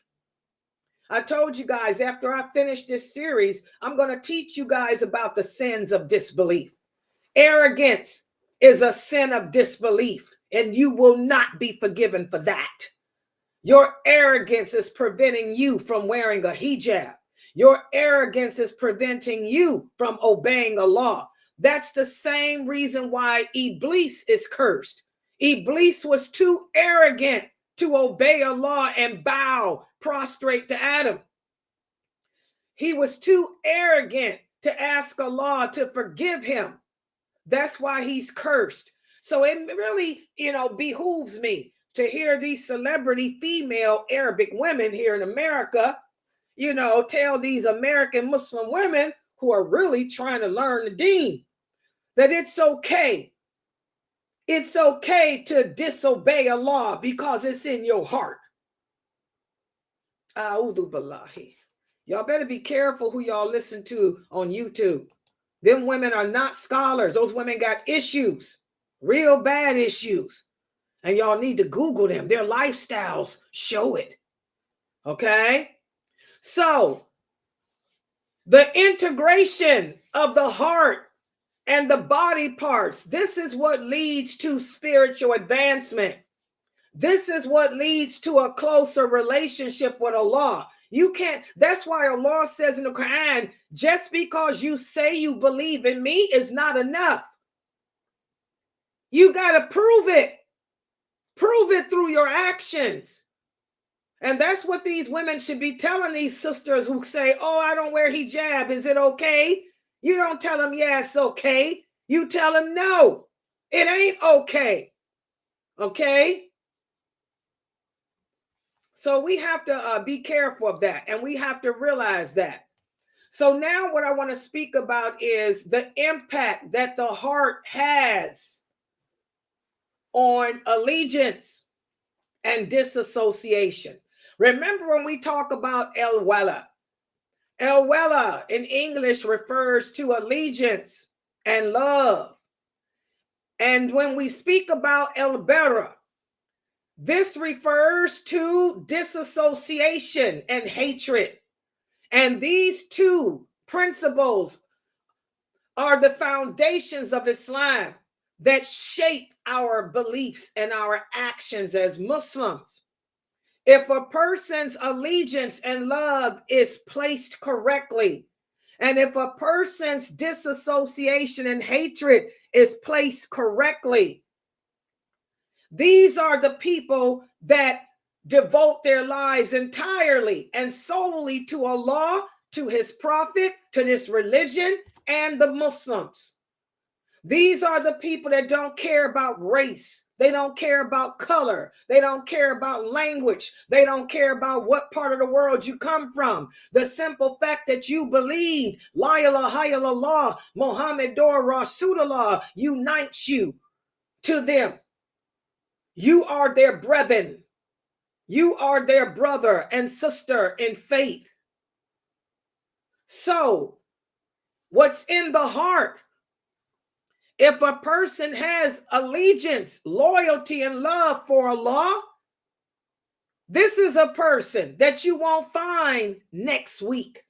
I told you guys after I finish this series, I'm going to teach you guys about the sins of disbelief. Arrogance is a sin of disbelief, and you will not be forgiven for that. Your arrogance is preventing you from wearing a hijab. Your arrogance is preventing you from obeying Allah. That's the same reason why Iblis is cursed. Iblis was too arrogant to obey Allah and bow, prostrate to Adam. He was too arrogant to ask Allah to forgive him. That's why he's cursed. So it really, behooves me to hear these celebrity female Arabic women here in America, tell these American Muslim women who are really trying to learn the deen that it's okay. It's okay to disobey Allah because it's in your heart. A'udhu billahi. Y'all better be careful who y'all listen to on YouTube. Them women are not scholars. Those women got issues, real bad issues. And y'all need to Google them. Their lifestyles show it. Okay? So, the integration of the heart and the body parts, this is what leads to spiritual advancement. This is what leads to a closer relationship with Allah. That's why Allah says in the Quran, just because you say you believe in me is not enough. You got to prove it. Prove it through your actions. And that's what these women should be telling these sisters who say, oh, I don't wear hijab. Is it okay? You don't tell them, yeah, it's okay. You tell them, no, it ain't okay. Okay? So we have to be careful of that, and we have to realize that. So now what I want to speak about is the impact that the heart has on allegiance and disassociation. Remember when we talk about wala in English refers to allegiance and love. And when we speak about Bara, this refers to disassociation and hatred. And these two principles are the foundations of Islam that shape our beliefs and our actions as Muslims. If a person's allegiance and love is placed correctly, and if a person's disassociation and hatred is placed correctly, these are the people that devote their lives entirely and solely to Allah, to his prophet, to this religion, and the Muslims. These are the people that don't care about race. They don't care about color. They don't care about language. They don't care about what part of the world you come from. The simple fact that you believe La ilaha illallah, Muhammadur Rasulullah unites you to them. You are their brethren. You are their brother and sister in faith. So, what's in the heart? If a person has allegiance, loyalty, and love for Allah, this is a person that you won't find next week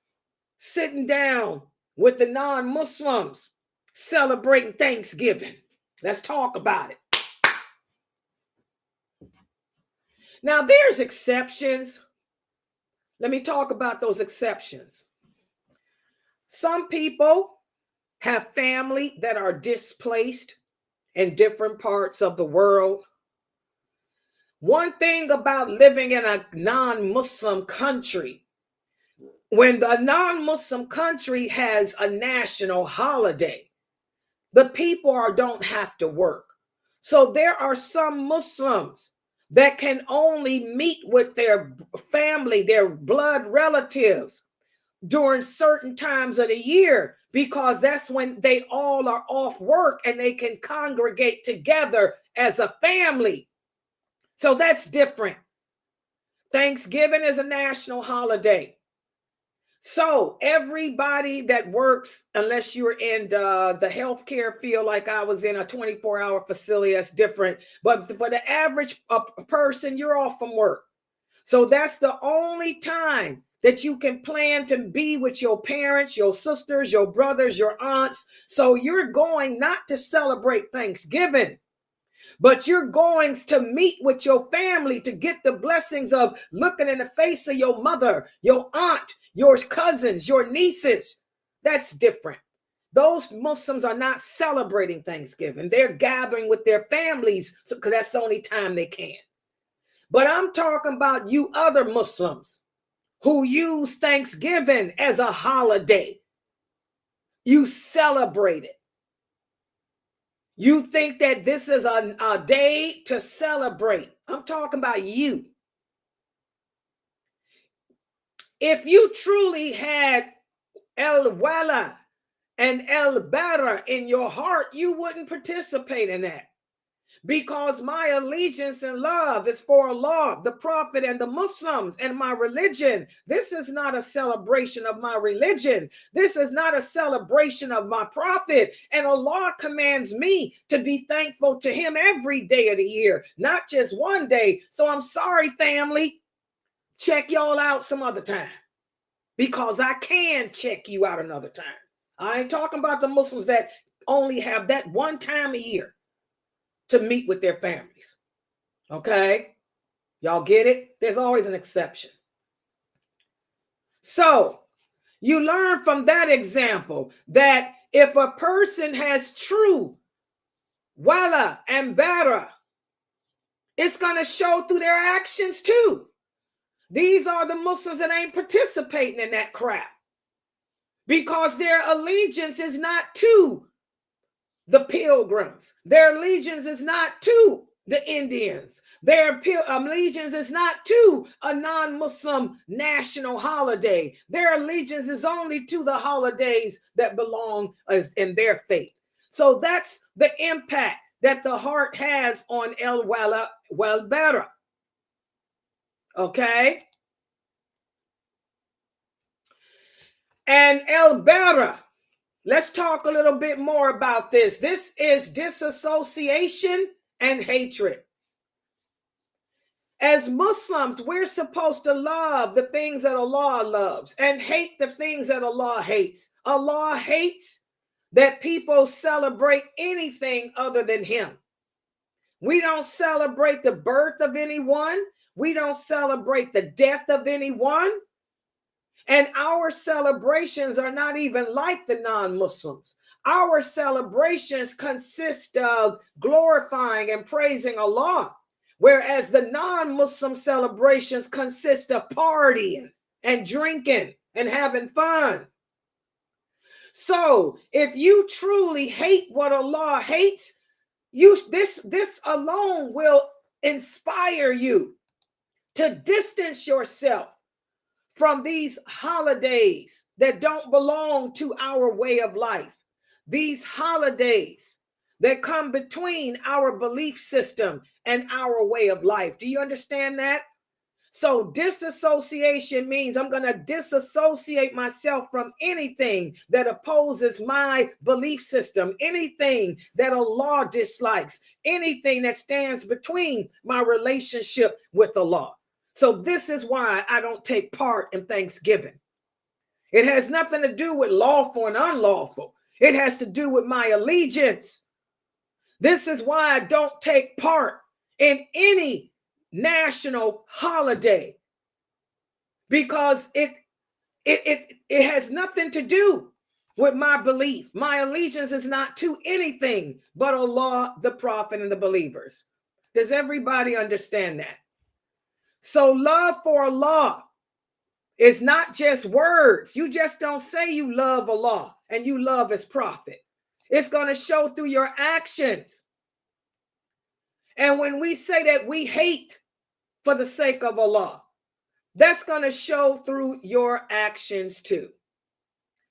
sitting down with the non-Muslims celebrating Thanksgiving. Let's talk about it. Now, there's exceptions. Let me talk about those exceptions. Some people have family that are displaced in different parts of the world. One thing about living in a non-Muslim country, when the non-Muslim country has a national holiday, the people don't have to work. So there are some Muslims that can only meet with their family, their blood relatives during certain times of the year, because that's when they all are off work and they can congregate together as a family. So that's different. Thanksgiving is a national holiday. So everybody that works, unless you're in the healthcare field, like I was in a 24-hour facility, that's different. But for the average person, you're off from work. So that's the only time that you can plan to be with your parents, your sisters, your brothers, your aunts. So you're going not to celebrate Thanksgiving, but you're going to meet with your family to get the blessings of looking in the face of your mother, your aunt, your cousins, your nieces. That's different. Those Muslims are not celebrating Thanksgiving. They're gathering with their families because that's the only time they can. But I'm talking about you other Muslims who use Thanksgiving as a holiday. You celebrate it. You think that this is a day to celebrate. I'm talking about you. If you truly had Wala and Bara in your heart, you wouldn't participate in that. Because my allegiance and love is for Allah, the Prophet, and the Muslims, and my religion. This is not a celebration of my religion. This is not a celebration of my Prophet. And Allah commands me to be thankful to him every day of the year, not just one day. So I'm sorry, family. Check y'all out some other time, because I can check you out another time. I ain't talking about the Muslims that only have that one time a year to meet with their families. Okay? Y'all get it? There's always an exception. So you learn from that example that if a person has true Wala and Bara, it's going to show through their actions too. These are the Muslims that ain't participating in that crap, because their allegiance is not to the pilgrims. Their allegiance is not to the Indians. Their allegiance is not to a non-Muslim national holiday. Their allegiance is only to the holidays that belong in their faith. So that's the impact that the heart has on wal Bara. Okay? And Bara, let's talk a little bit more about this. This is disassociation and hatred. As Muslims, we're supposed to love the things that Allah loves and hate the things that Allah hates. Allah hates that people celebrate anything other than Him. We don't celebrate the birth of anyone. We don't celebrate the death of anyone. And our celebrations are not even like the non-Muslims. Our celebrations consist of glorifying and praising Allah, whereas the non-Muslim celebrations consist of partying and drinking and having fun. So if you truly hate what Allah hates, this alone will inspire you to distance yourself from these holidays that don't belong to our way of life. These holidays that come between our belief system and our way of life. Do you understand that? So disassociation means I'm going to disassociate myself from anything that opposes my belief system, anything that Allah dislikes, anything that stands between my relationship with Allah. So this is why I don't take part in Thanksgiving. It has nothing to do with lawful and unlawful. It has to do with my allegiance. This is why I don't take part in any national holiday, because it has nothing to do with my belief. My allegiance is not to anything but Allah, the Prophet, and the believers. Does everybody understand that? So love for Allah is not just words. You just don't say you love Allah and you love His Prophet. It's going to show through your actions. And when we say that we hate for the sake of Allah, that's going to show through your actions too.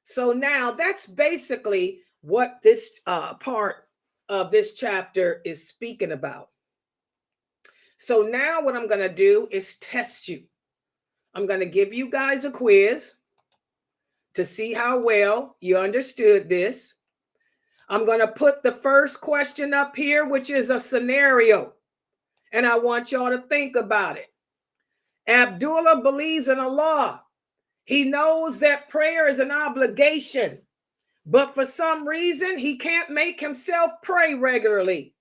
So now that's basically what this part of this chapter is speaking about. So now what I'm going to do is test you. I'm going to give you guys a quiz to see how well you understood this. I'm going to put the first question up here, which is a scenario. And I want y'all to think about it. Abdullah believes in Allah. He knows that prayer is an obligation, but for some reason, he can't make himself pray regularly.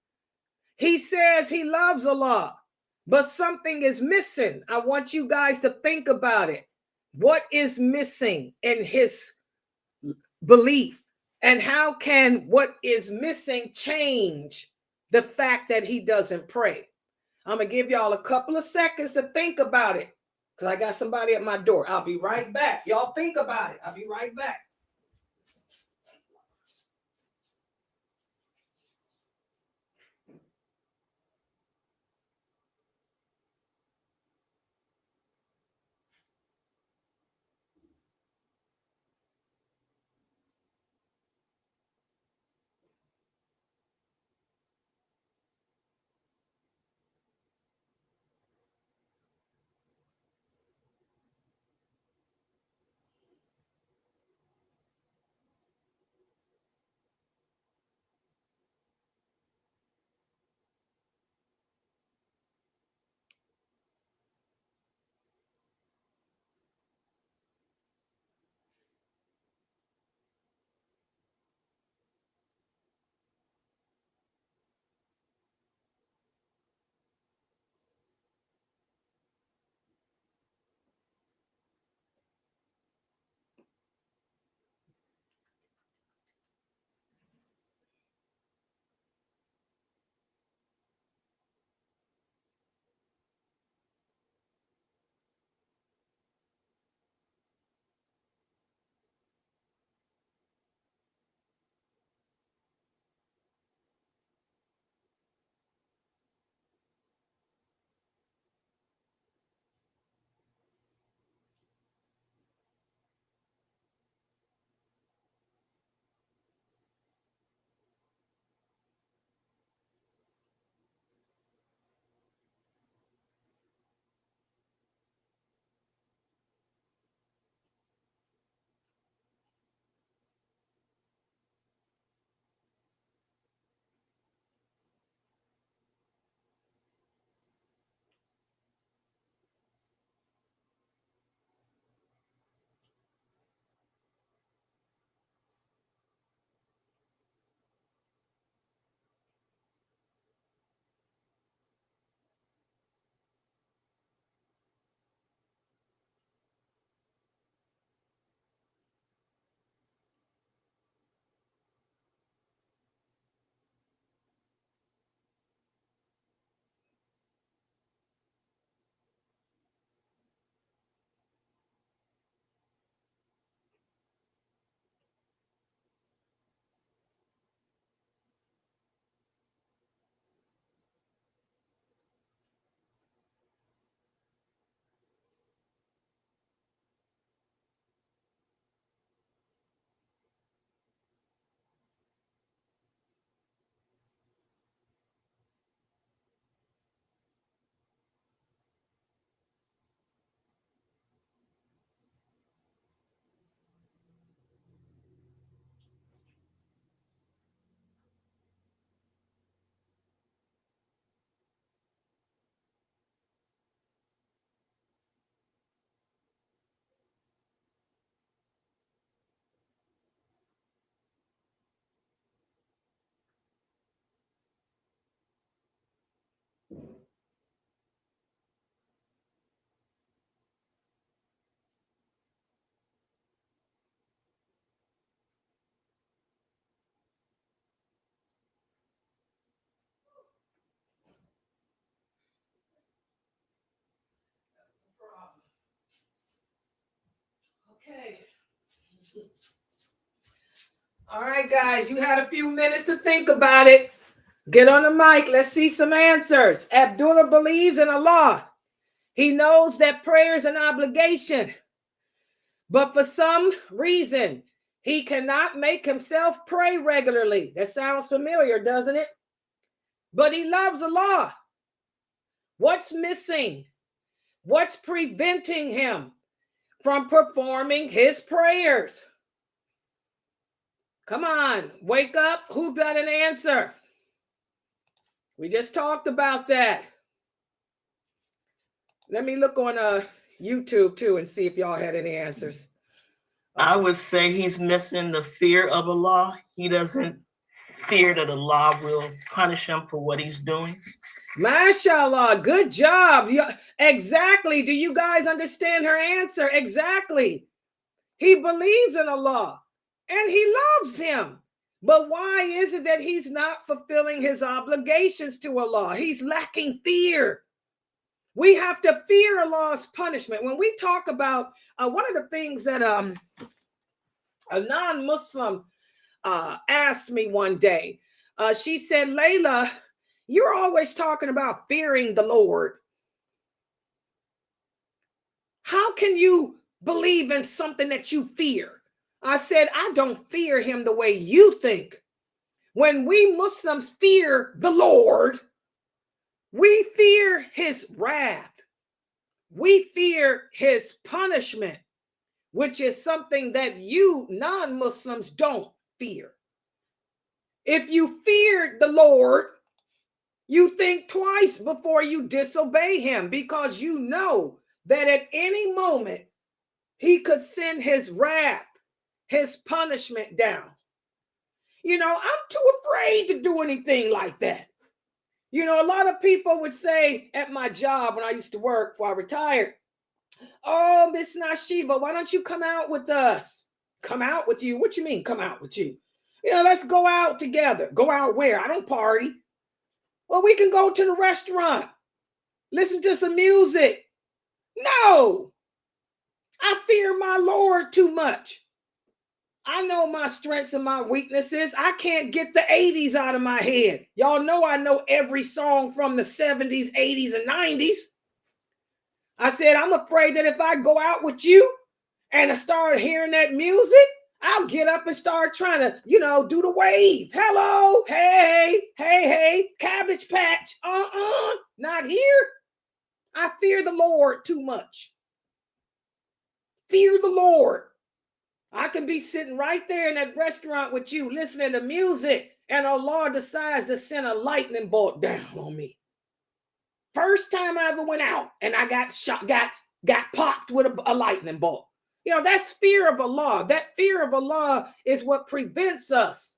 He says he loves Allah, but something is missing. I want you guys to think about it. What is missing in his belief? And how can what is missing change the fact that he doesn't pray? I'm going to give y'all a couple of seconds to think about it, because I got somebody at my door. I'll be right back. Y'all think about it. I'll be right back. Okay. All right, guys, you had a few minutes to think about it. Get on the mic. Let's see some answers. Abdullah believes in Allah. He knows that prayer is an obligation, but for some reason, he cannot make himself pray regularly. That sounds familiar, doesn't it? But he loves Allah. What's missing? What's preventing him from performing his prayers? Come on, wake up. Who got an answer? We just talked about that. Let me look on YouTube too and see if y'all had any answers. I would say he's missing the fear of Allah. He doesn't fear that Allah will punish him for what he's doing. MashaAllah, good job. Exactly. Do you guys understand her answer? Exactly. He believes in Allah and he loves him. But why is it that he's not fulfilling his obligations to Allah? He's lacking fear. We have to fear Allah's punishment. When we talk about one of the things that a non-Muslim asked me one day, she said, Laila, you're always talking about fearing the Lord. How can you believe in something that you fear? I said, I don't fear him the way you think. When we Muslims fear the Lord, we fear his wrath. We fear his punishment, which is something that you non-Muslims don't fear. If you feared the Lord, you think twice before you disobey him, because you know that at any moment he could send his wrath, his punishment down. You know, I'm too afraid to do anything like that. You know, a lot of people would say at my job when I used to work before I retired, oh, Miss Nasheeba, why don't you come out with us? Come out with you? What you mean come out with you? You know, let's go out together. Go out where? I don't party. Well, we can go to the restaurant, listen to some music. No, I fear my Lord too much. I know my strengths and my weaknesses. I can't get the 80s out of my head. Y'all know I know every song from the 70s, 80s, and 90s. I said, I'm afraid that if I go out with you and I start hearing that music, I'll get up and start trying to, you know, do the wave. Hello, hey, hey, hey, Cabbage Patch. Not here. I fear the Lord too much. Fear the Lord. I can be sitting right there in that restaurant with you, listening to music, and Allah decides to send a lightning bolt down on me. First time I ever went out and I got shot, got popped with a lightning bolt. You know, that's fear of Allah. That fear of Allah is what prevents us,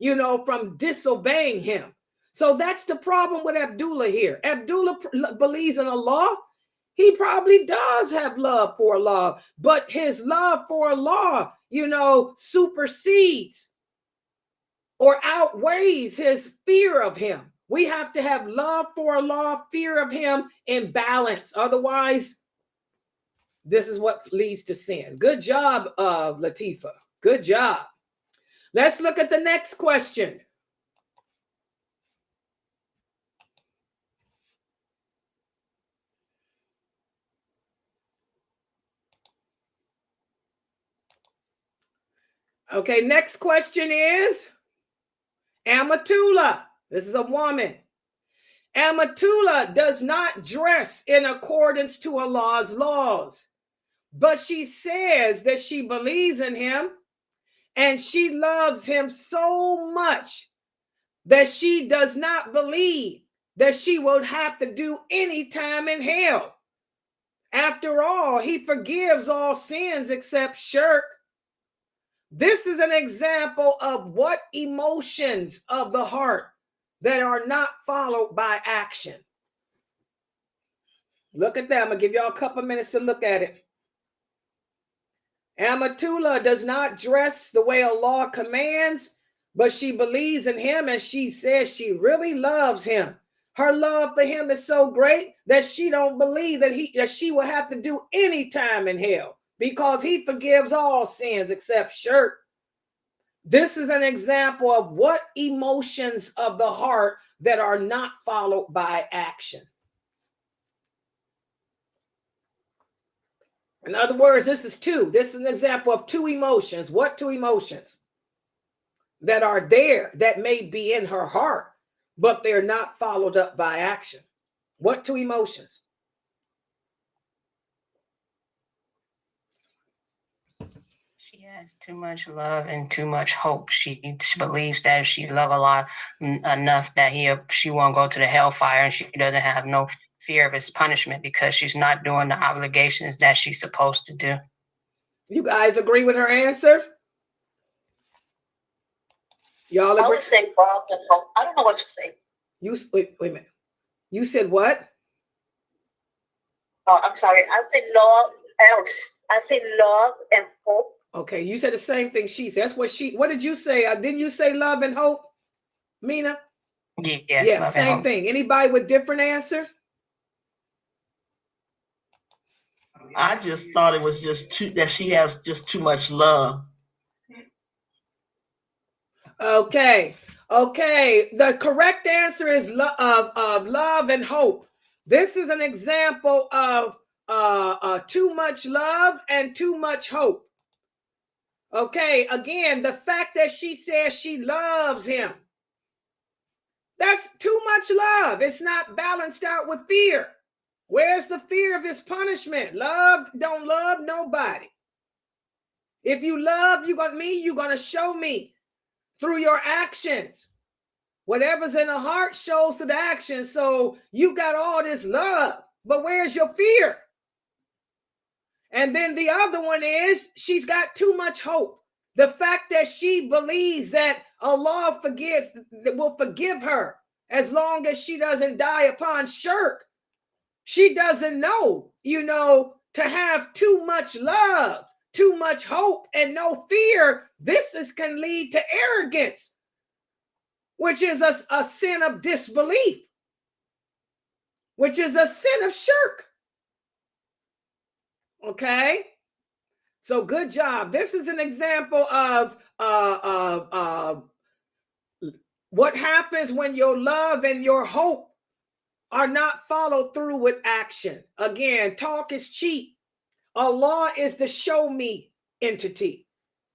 you know, from disobeying him. So that's the problem with Abdullah here. Abdullah believes in Allah. He probably does have love for Allah, but his love for Allah, you know, supersedes or outweighs his fear of him. We have to have love for Allah, fear of him in balance. Otherwise, this is what leads to sin. Good job, Latifa. Good job. Let's look at the next question. Okay, next question is Amatullah. This is a woman. Amatullah does not dress in accordance to Allah's laws, but she says that she believes in him and she loves him so much that she does not believe that she would have to do any time in hell. After all, he forgives all sins except shirk. This is an example of what emotions of the heart that are not followed by action. Look at that. I'm going to give y'all a couple minutes to look at it. Amatullah does not dress the way Allah commands, but she believes in him and she says she really loves him. Her love for him is so great that she don't believe that she will have to do any time in hell. because he forgives all sins except shirk. This is an example of what emotions of the heart that are not followed by action. In other words, this is an example of two emotions. What two emotions? That are there, that may be in her heart, but they're not followed up by action. What two emotions? She has too much love and too much hope. She believes that if she love a lot enough that she won't go to the hellfire, and she doesn't have no fear of his punishment because she's not doing the obligations that she's supposed to do. You guys agree with her answer? Y'all agree? I would say love and hope. I don't know what you say. Wait a minute. You said what? Oh, I'm sorry. I said love. I said love and hope. Okay, you said the same thing she said. That's what did you say? Didn't you say love and hope, Mina? Yeah, same thing. Anybody with different answer? I just thought it was that she has just too much love. Okay. The correct answer is of love and hope. This is an example of too much love and too much hope. Okay, again, the fact that she says she loves him, that's too much love. It's not balanced out with fear. Where's the fear of his punishment? Love don't love nobody. If you love, you're gonna show me through your actions. Whatever's in the heart shows to the action. So you got all this love, but where's your fear? And then the other one is she's got too much hope. The fact that she believes that Allah will forgive her as long as she doesn't die upon shirk. She doesn't know, to have too much love, too much hope, and no fear. Can lead to arrogance, which is a sin of disbelief, which is a sin of shirk. Okay, so good job. This is an example of what happens when your love and your hope are not followed through with action. Again, talk is cheap. Allah is the show me entity.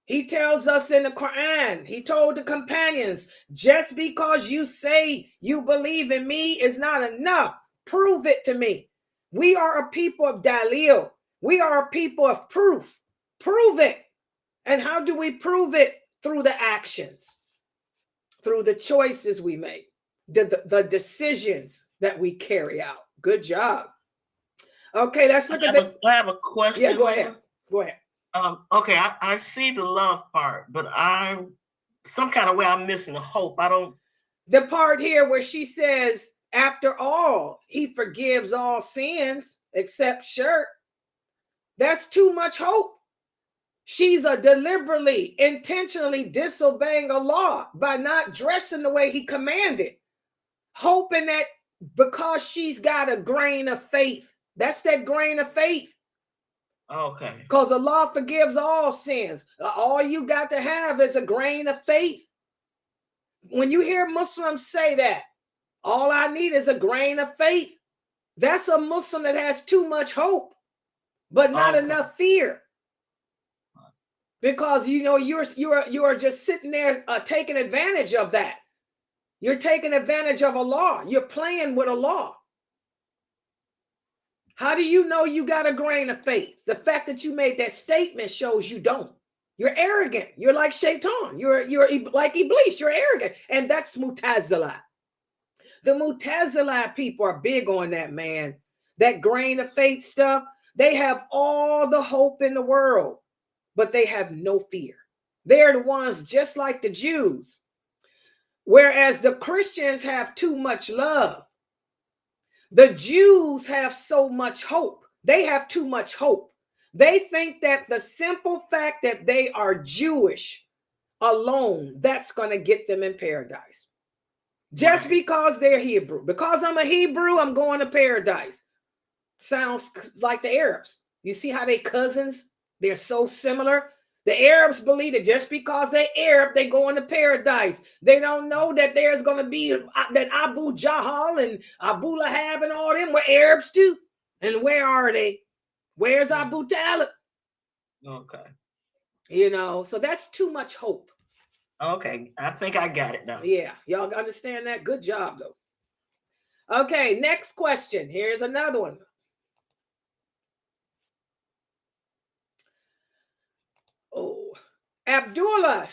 He tells us in the Quran, he told the companions, just because you say you believe in me is not enough. Prove it to me. We are a people of dalil. We are a people of proof. Prove it. And how do we prove it? Through the actions, through the choices we make, the decisions that we carry out. Good job. Okay, let's look at I have a question. Yeah, go ahead. Okay, I see the love part, but some kind of way I'm missing the hope. The part here where she says, after all, he forgives all sins except shirk. That's too much hope. She's deliberately, intentionally disobeying Allah by not dressing the way he commanded, hoping that because she's got a grain of faith. That's that grain of faith. Okay. Because Allah forgives all sins. All you got to have is a grain of faith. When you hear Muslims say that, all I need is a grain of faith, that's a Muslim that has too much hope, but not enough fear. Because you are just sitting there taking advantage of that. You're taking advantage of Allah. You're playing with Allah. How do you know you got a grain of faith? The fact that you made that statement shows you don't. You're arrogant. You're like Shaitan. You're like Iblis. You're arrogant. And that's Mu'tazila. The Mu'tazila people are big on that, man. That grain of faith stuff. They have all the hope in the world, but they have no fear. They're the ones just like the Jews. Whereas the Christians have too much love. The Jews have so much hope. They have too much hope. They think that the simple fact that they are Jewish alone, that's going to get them in paradise. Just because they're Hebrew. Because I'm a Hebrew, I'm going to paradise. Sounds like the Arabs. You see how they cousins? They're so similar. The Arabs believe that just because they're Arab, they go into paradise. They don't know that there's going to be that Abu Jahal and Abu Lahab and all them were Arabs too. And where are they? Where's Abu Talib? Okay. You know, so that's too much hope. Okay, I think I got it now. Yeah, y'all understand that? Good job, though. Okay, next question. Here's another one. Oh, Abdullah.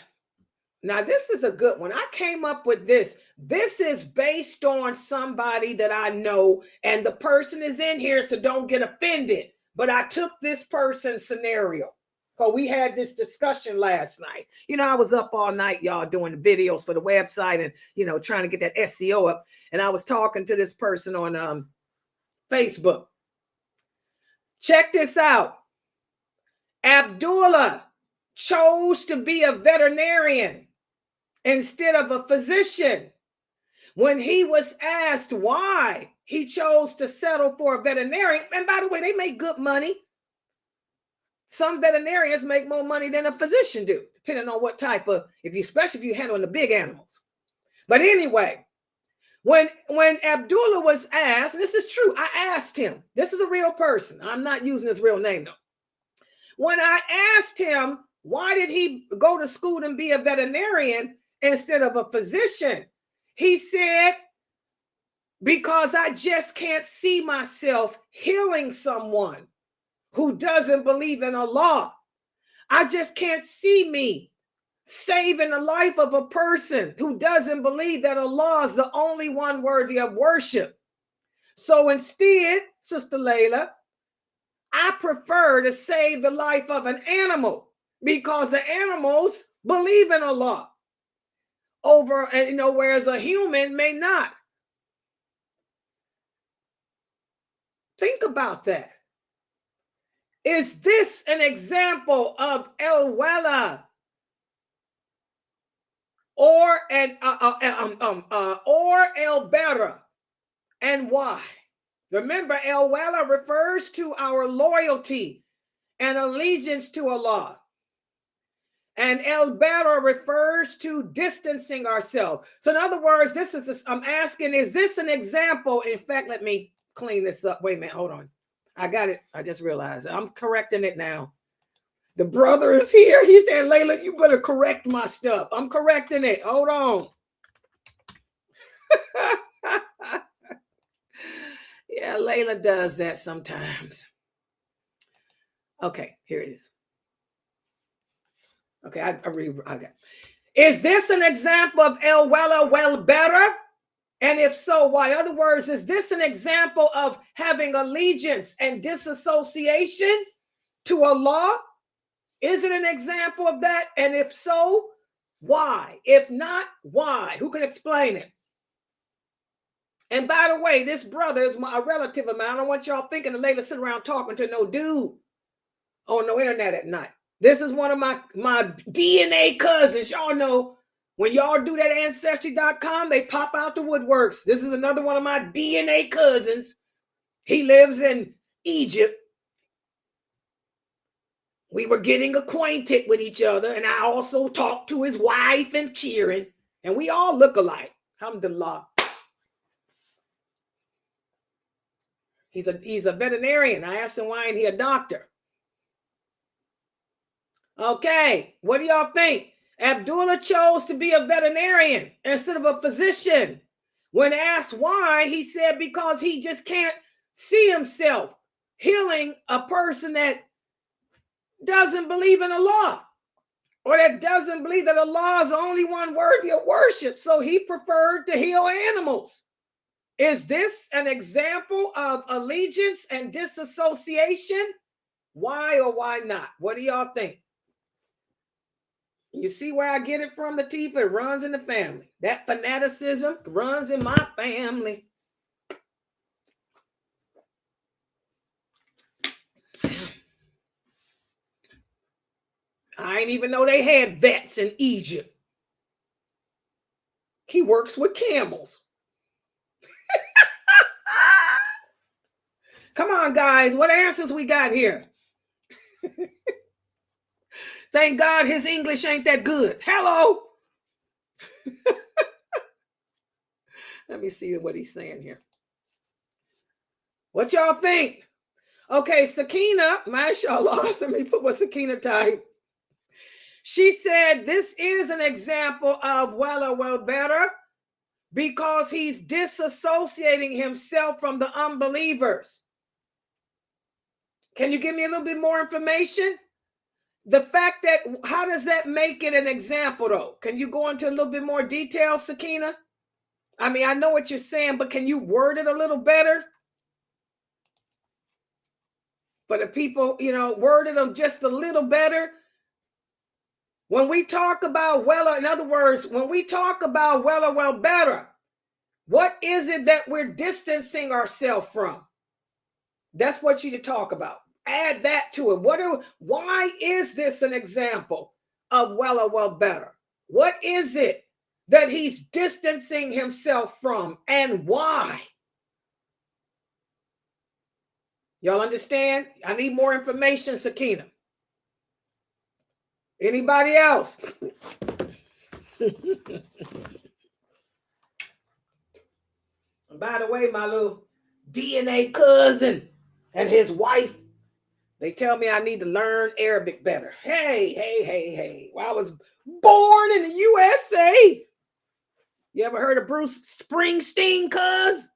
Now, this is a good one. I came up with this. This is based on somebody that I know, and the person is in here, so don't get offended. But I took this person's scenario. because we had this discussion last night. You know, I was up all night, y'all, doing the videos for the website and, you know, trying to get that SEO up. And I was talking to this person on Facebook. Check this out. Abdullah chose to be a veterinarian instead of a physician. When he was asked why he chose to settle for a veterinarian, and by the way, they make good money. Some veterinarians make more money than a physician do, depending on what type of, especially if you're handling the big animals. But anyway, when Abdullah was asked, and this is true, I asked him, this is a real person. I'm not using his real name though. When I asked him, why did he go to school and be a veterinarian instead of a physician? He said, because I just can't see myself healing someone who doesn't believe in Allah. I just can't see me saving the life of a person who doesn't believe that Allah is the only one worthy of worship. So instead, Sister Laila, I prefer to save the life of an animal because the animals believe in Allah over, and you know, whereas a human may not. Think about that. Is this an example of wala or Bara, and why? Remember, wala refers to our loyalty and allegiance to Allah, and Bara refers to distancing ourselves. So, in other words, I'm asking: is this an example? In fact, let me clean this up. Wait a minute, hold on. I got it. I just realized it. I'm correcting it now. The brother is here. He said, Laila, you better correct my stuff. I'm correcting it. Hold on. Yeah, Laila does that sometimes. Okay, here it is. Okay, I got it. Is this an example of wal Bara? And if so, why? In other words, is this an example of having allegiance and disassociation to Allah? Is it an example of that? And if so, why? If not, why? Who can explain it? And by the way, this brother is a relative of mine. I don't want y'all thinking the Laila sit around talking to no dude on no internet at night. This is one of my DNA cousins. Y'all know, when y'all do that Ancestry.com, they pop out the woodworks. This is another one of my DNA cousins. He lives in Egypt. We were getting acquainted with each other, and I also talked to his wife and cheering, and we all look alike. Alhamdulillah. He's a veterinarian. I asked him, why ain't he a doctor? Okay, what do y'all think? Abdullah chose to be a veterinarian instead of a physician. When asked why, he said because he just can't see himself healing a person that doesn't believe in Allah, or that doesn't believe that Allah is the only one worthy of worship. So he preferred to heal animals. Is this an example of allegiance and disassociation? Why or why not? What do y'all think? You see where I get it from, Latifah? It runs in the family. That fanaticism runs in my family. I didn't even know they had vets in Egypt. He works with camels. Come on, guys. What answers we got here? Thank God his English ain't that good. Hello. Let me see what he's saying here. What y'all think? Okay, Sakina, mashallah. Let me put what Sakina typed. She said this is an example of wal Bara because he's disassociating himself from the unbelievers. Can you give me a little bit more information? The fact that, how does that make it an example though? Can you go into a little bit more detail, Sakina? I mean, I know what you're saying, but can you word it a little better? For the people, you know, word it just a little better. When we talk about in other words, when we talk about wal Bara, what is it that we're distancing ourselves from? That's what you talk about. Add that to it. Why is this an example of wal Bara? What is it that he's distancing himself from, and why? Y'all understand? I need more information, Sakina. Anybody else? By the way, my little DNA cousin and his wife, they tell me I need to learn Arabic better. Hey. Well, I was born in the USA. You ever heard of Bruce Springsteen, cuz?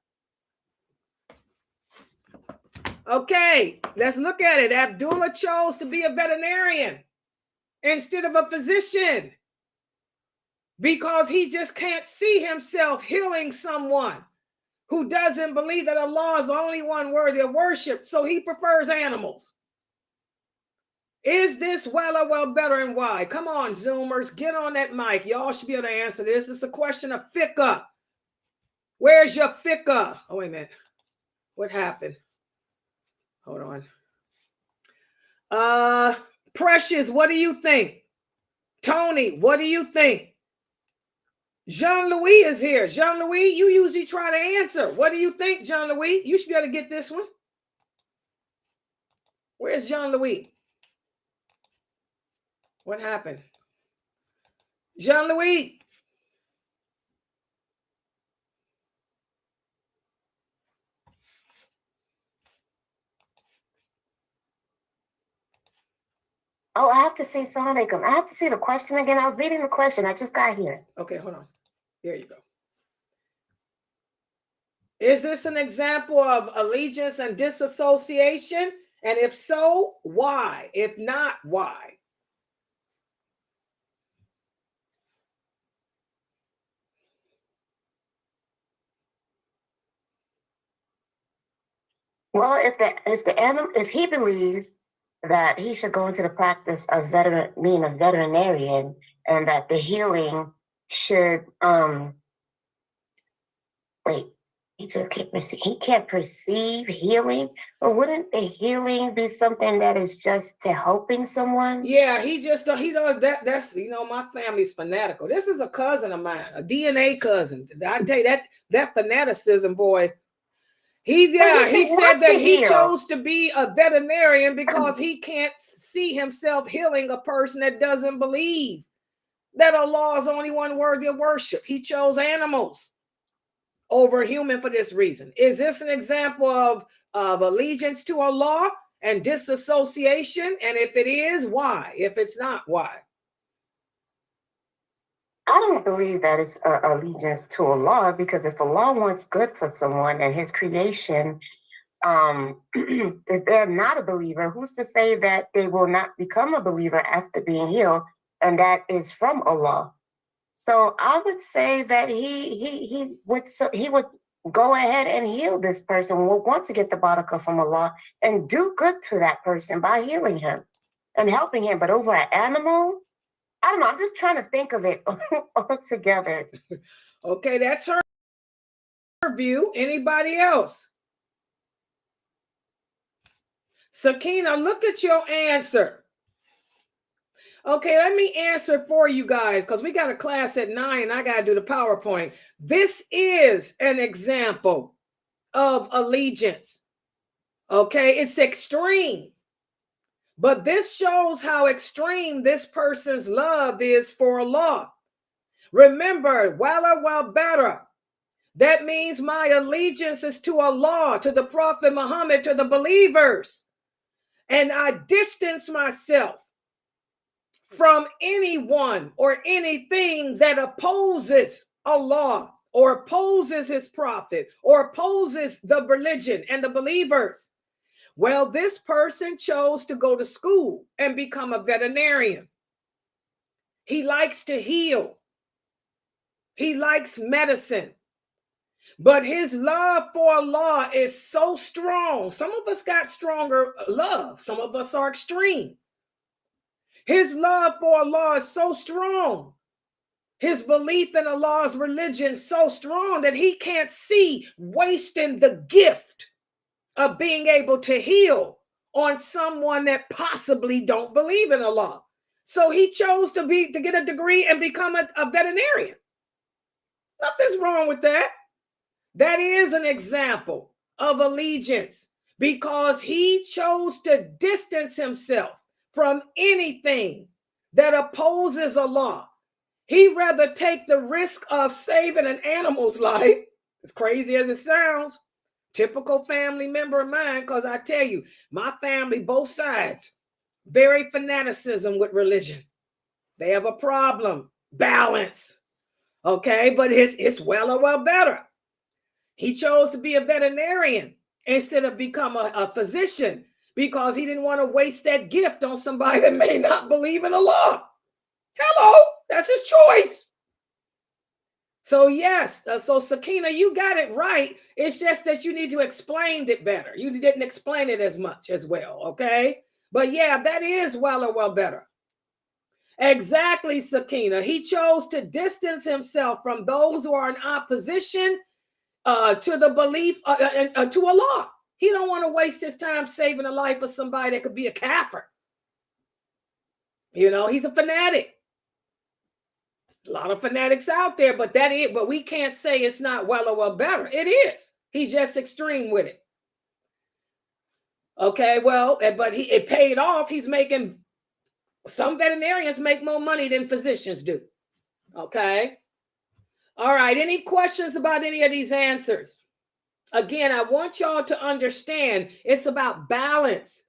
Okay, let's look at it. Abdullah chose to be a veterinarian instead of a physician because he just can't see himself healing someone who doesn't believe that Allah is the only one worthy of worship, so he prefers animals. Is this wal Bara, and why? Come on, Zoomers, get on that mic. Y'all should be able to answer this. It's a question of fiqh. Where's your fiqh? Oh, wait a minute. What happened? Hold on. Precious, what do you think? Tony, what do you think? Jean-Louis is here. Jean-Louis, you usually try to answer. What do you think, Jean-Louis? You should be able to get this one. Where's Jean-Louis? What happened? Jean-Louis. Oh, I have to say Assalamu alaikum. I have to see the question again. I was reading the question. I just got here. Okay, hold on. There you go. Is this an example of allegiance and disassociation? And if so, why? If not, why? Well, if he believes that he should go into the practice of being a veterinarian, and that the healing should he can't perceive healing. But wouldn't the healing be something that is just to helping someone? Yeah, he does that. That's, you know, my family's fanatical. This is a cousin of mine, a DNA cousin. I tell you that fanaticism, boy. He said that he chose to be a veterinarian because he can't see himself healing a person that doesn't believe that Allah is only one worthy of worship. He chose animals over human for this reason. Is this an example of allegiance to Allah and disassociation? And if it is, why? If it's not, why? I don't believe that it's allegiance to Allah, because if Allah wants good for someone and his creation, if they're not a believer, who's to say that they will not become a believer after being healed? And that is from Allah. So I would say that he would go ahead and heal this person, will want to get the barakah from Allah and do good to that person by healing him and helping him. But over an animal, I don't know. I'm just trying to think of it all together. Okay, that's her view. Anybody else? Sakina, look at your answer. Okay, let me answer for you guys, because we got a class at 9 and I got to do the PowerPoint. This is an example of allegiance. Okay, it's extreme. But this shows how extreme this person's love is for Allah. Remember, wal Bara. That means my allegiance is to Allah, to the Prophet Muhammad, to the believers. And I distance myself from anyone or anything that opposes Allah or opposes his prophet or opposes the religion and the believers. Well, this person chose to go to school and become a veterinarian. He likes to heal. He likes medicine. But his love for Allah is so strong. Some of us got stronger love. Some of us are extreme. His love for Allah is so strong. His belief in Allah's religion is so strong that he can't see wasting the gift of being able to heal on someone that possibly don't believe in Allah. So he chose to get a degree and become a veterinarian. Nothing's wrong with that. That is an example of allegiance because he chose to distance himself from anything that opposes Allah. He'd rather take the risk of saving an animal's life, as crazy as it sounds, typical family member of mine, because I tell you, my family, both sides, very fanaticism with religion. They have a problem, balance, okay? But it's well better. He chose to be a veterinarian instead of become a physician because he didn't want to waste that gift on somebody that may not believe in Allah. Hello, that's his choice. So yes, so Sakina, you got it right. It's just that you need to explain it better. You didn't explain it as much as well, okay? But yeah, that is well better. Exactly, Sakina. He chose to distance himself from those who are in opposition to the belief to Allah. He don't want to waste his time saving the life of somebody that could be a kafir. You know, he's a fanatic. A lot of fanatics out there, but we can't say it's not well better. It is. He's just extreme with it. Okay, well, but it paid off. He's making, some veterinarians make more money than physicians do. Okay. All right. Any questions about any of these answers? Again, I want y'all to understand it's about balance.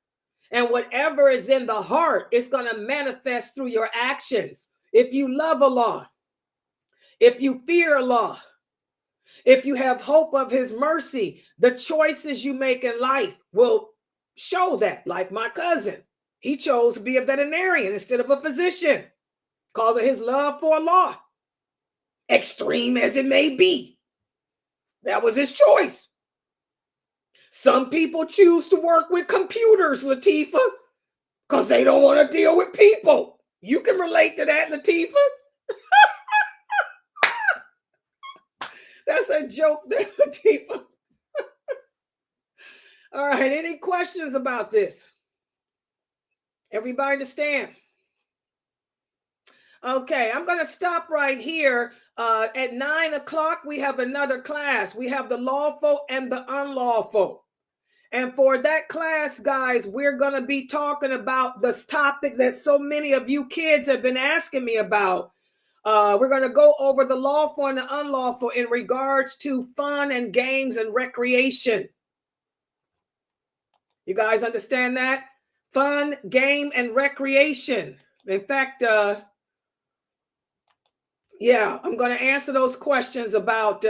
And whatever is in the heart, it's going to manifest through your actions. If you love Allah, if you fear Allah, if you have hope of his mercy, the choices you make in life will show that. Like my cousin, he chose to be a veterinarian instead of a physician because of his love for Allah. Extreme as it may be, that was his choice. Some people choose to work with computers, Latifa, because they don't want to deal with people. You can relate to that, Latifa. That's a joke there, Latifa. All right, any questions about this? Everybody understand? Okay, I'm going to stop right here. At 9 o'clock, we have another class. We have the lawful and the unlawful. And for that class, guys, we're going to be talking about this topic that so many of you kids have been asking me about. We're going to go over the lawful and the unlawful in regards to fun and games and recreation. You guys understand that? Fun, game, and recreation. In fact, yeah, I'm going to answer those questions about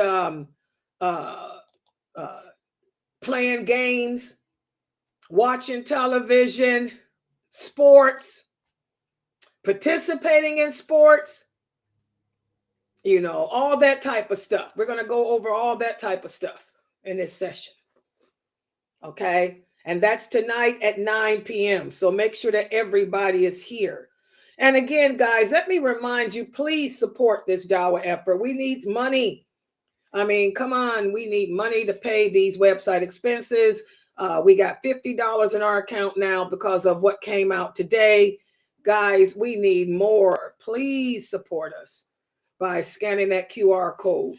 playing games, watching television, sports, participating in sports, you know, all that type of stuff. We're going to go over all that type of stuff in this session. Okay. And that's tonight at 9 p.m. So make sure that everybody is here. And again, guys, let me remind you, please support this Dawah effort. We need money. I mean, come on, we need money to pay these website expenses. We got $50 in our account now because of what came out today. Guys, we need more. Please support us by scanning that QR code.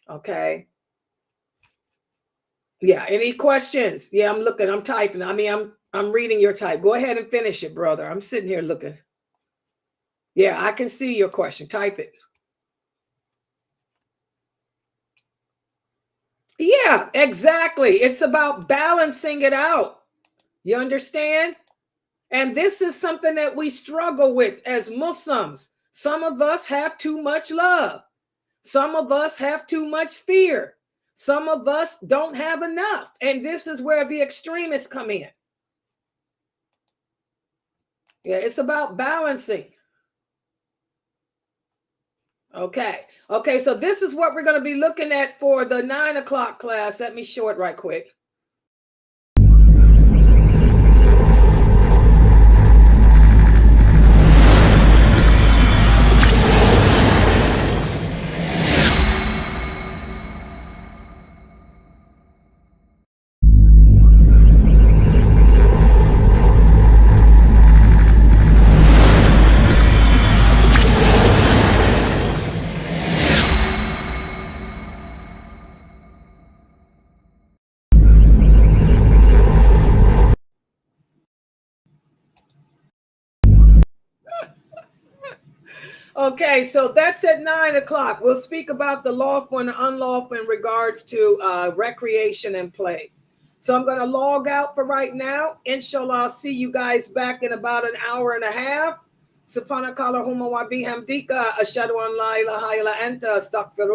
Okay. Yeah, any questions? Yeah, I'm looking, I'm typing. I mean, I'm reading your type. Go ahead and finish it, brother. I'm sitting here looking. Yeah, I can see your question. Type it. Yeah, exactly. It's about balancing it out. You understand? And this is something that we struggle with as Muslims. Some of us have too much love. Some of us have too much fear. Some of us don't have enough. And this is where the extremists come in. Yeah, it's about balancing. Okay. Okay, so this is what we're going to be looking at for the 9 o'clock class. Let me show it right quick. Okay, so that's at 9 o'clock. We'll speak about the lawful and unlawful in regards to recreation and play. So I'm going to log out for right now. Inshallah, I'll see you guys back in about an hour and a half. Subhanakallahumma wa bihamdika ashhadu an la ilaha illa anta astaghfiruka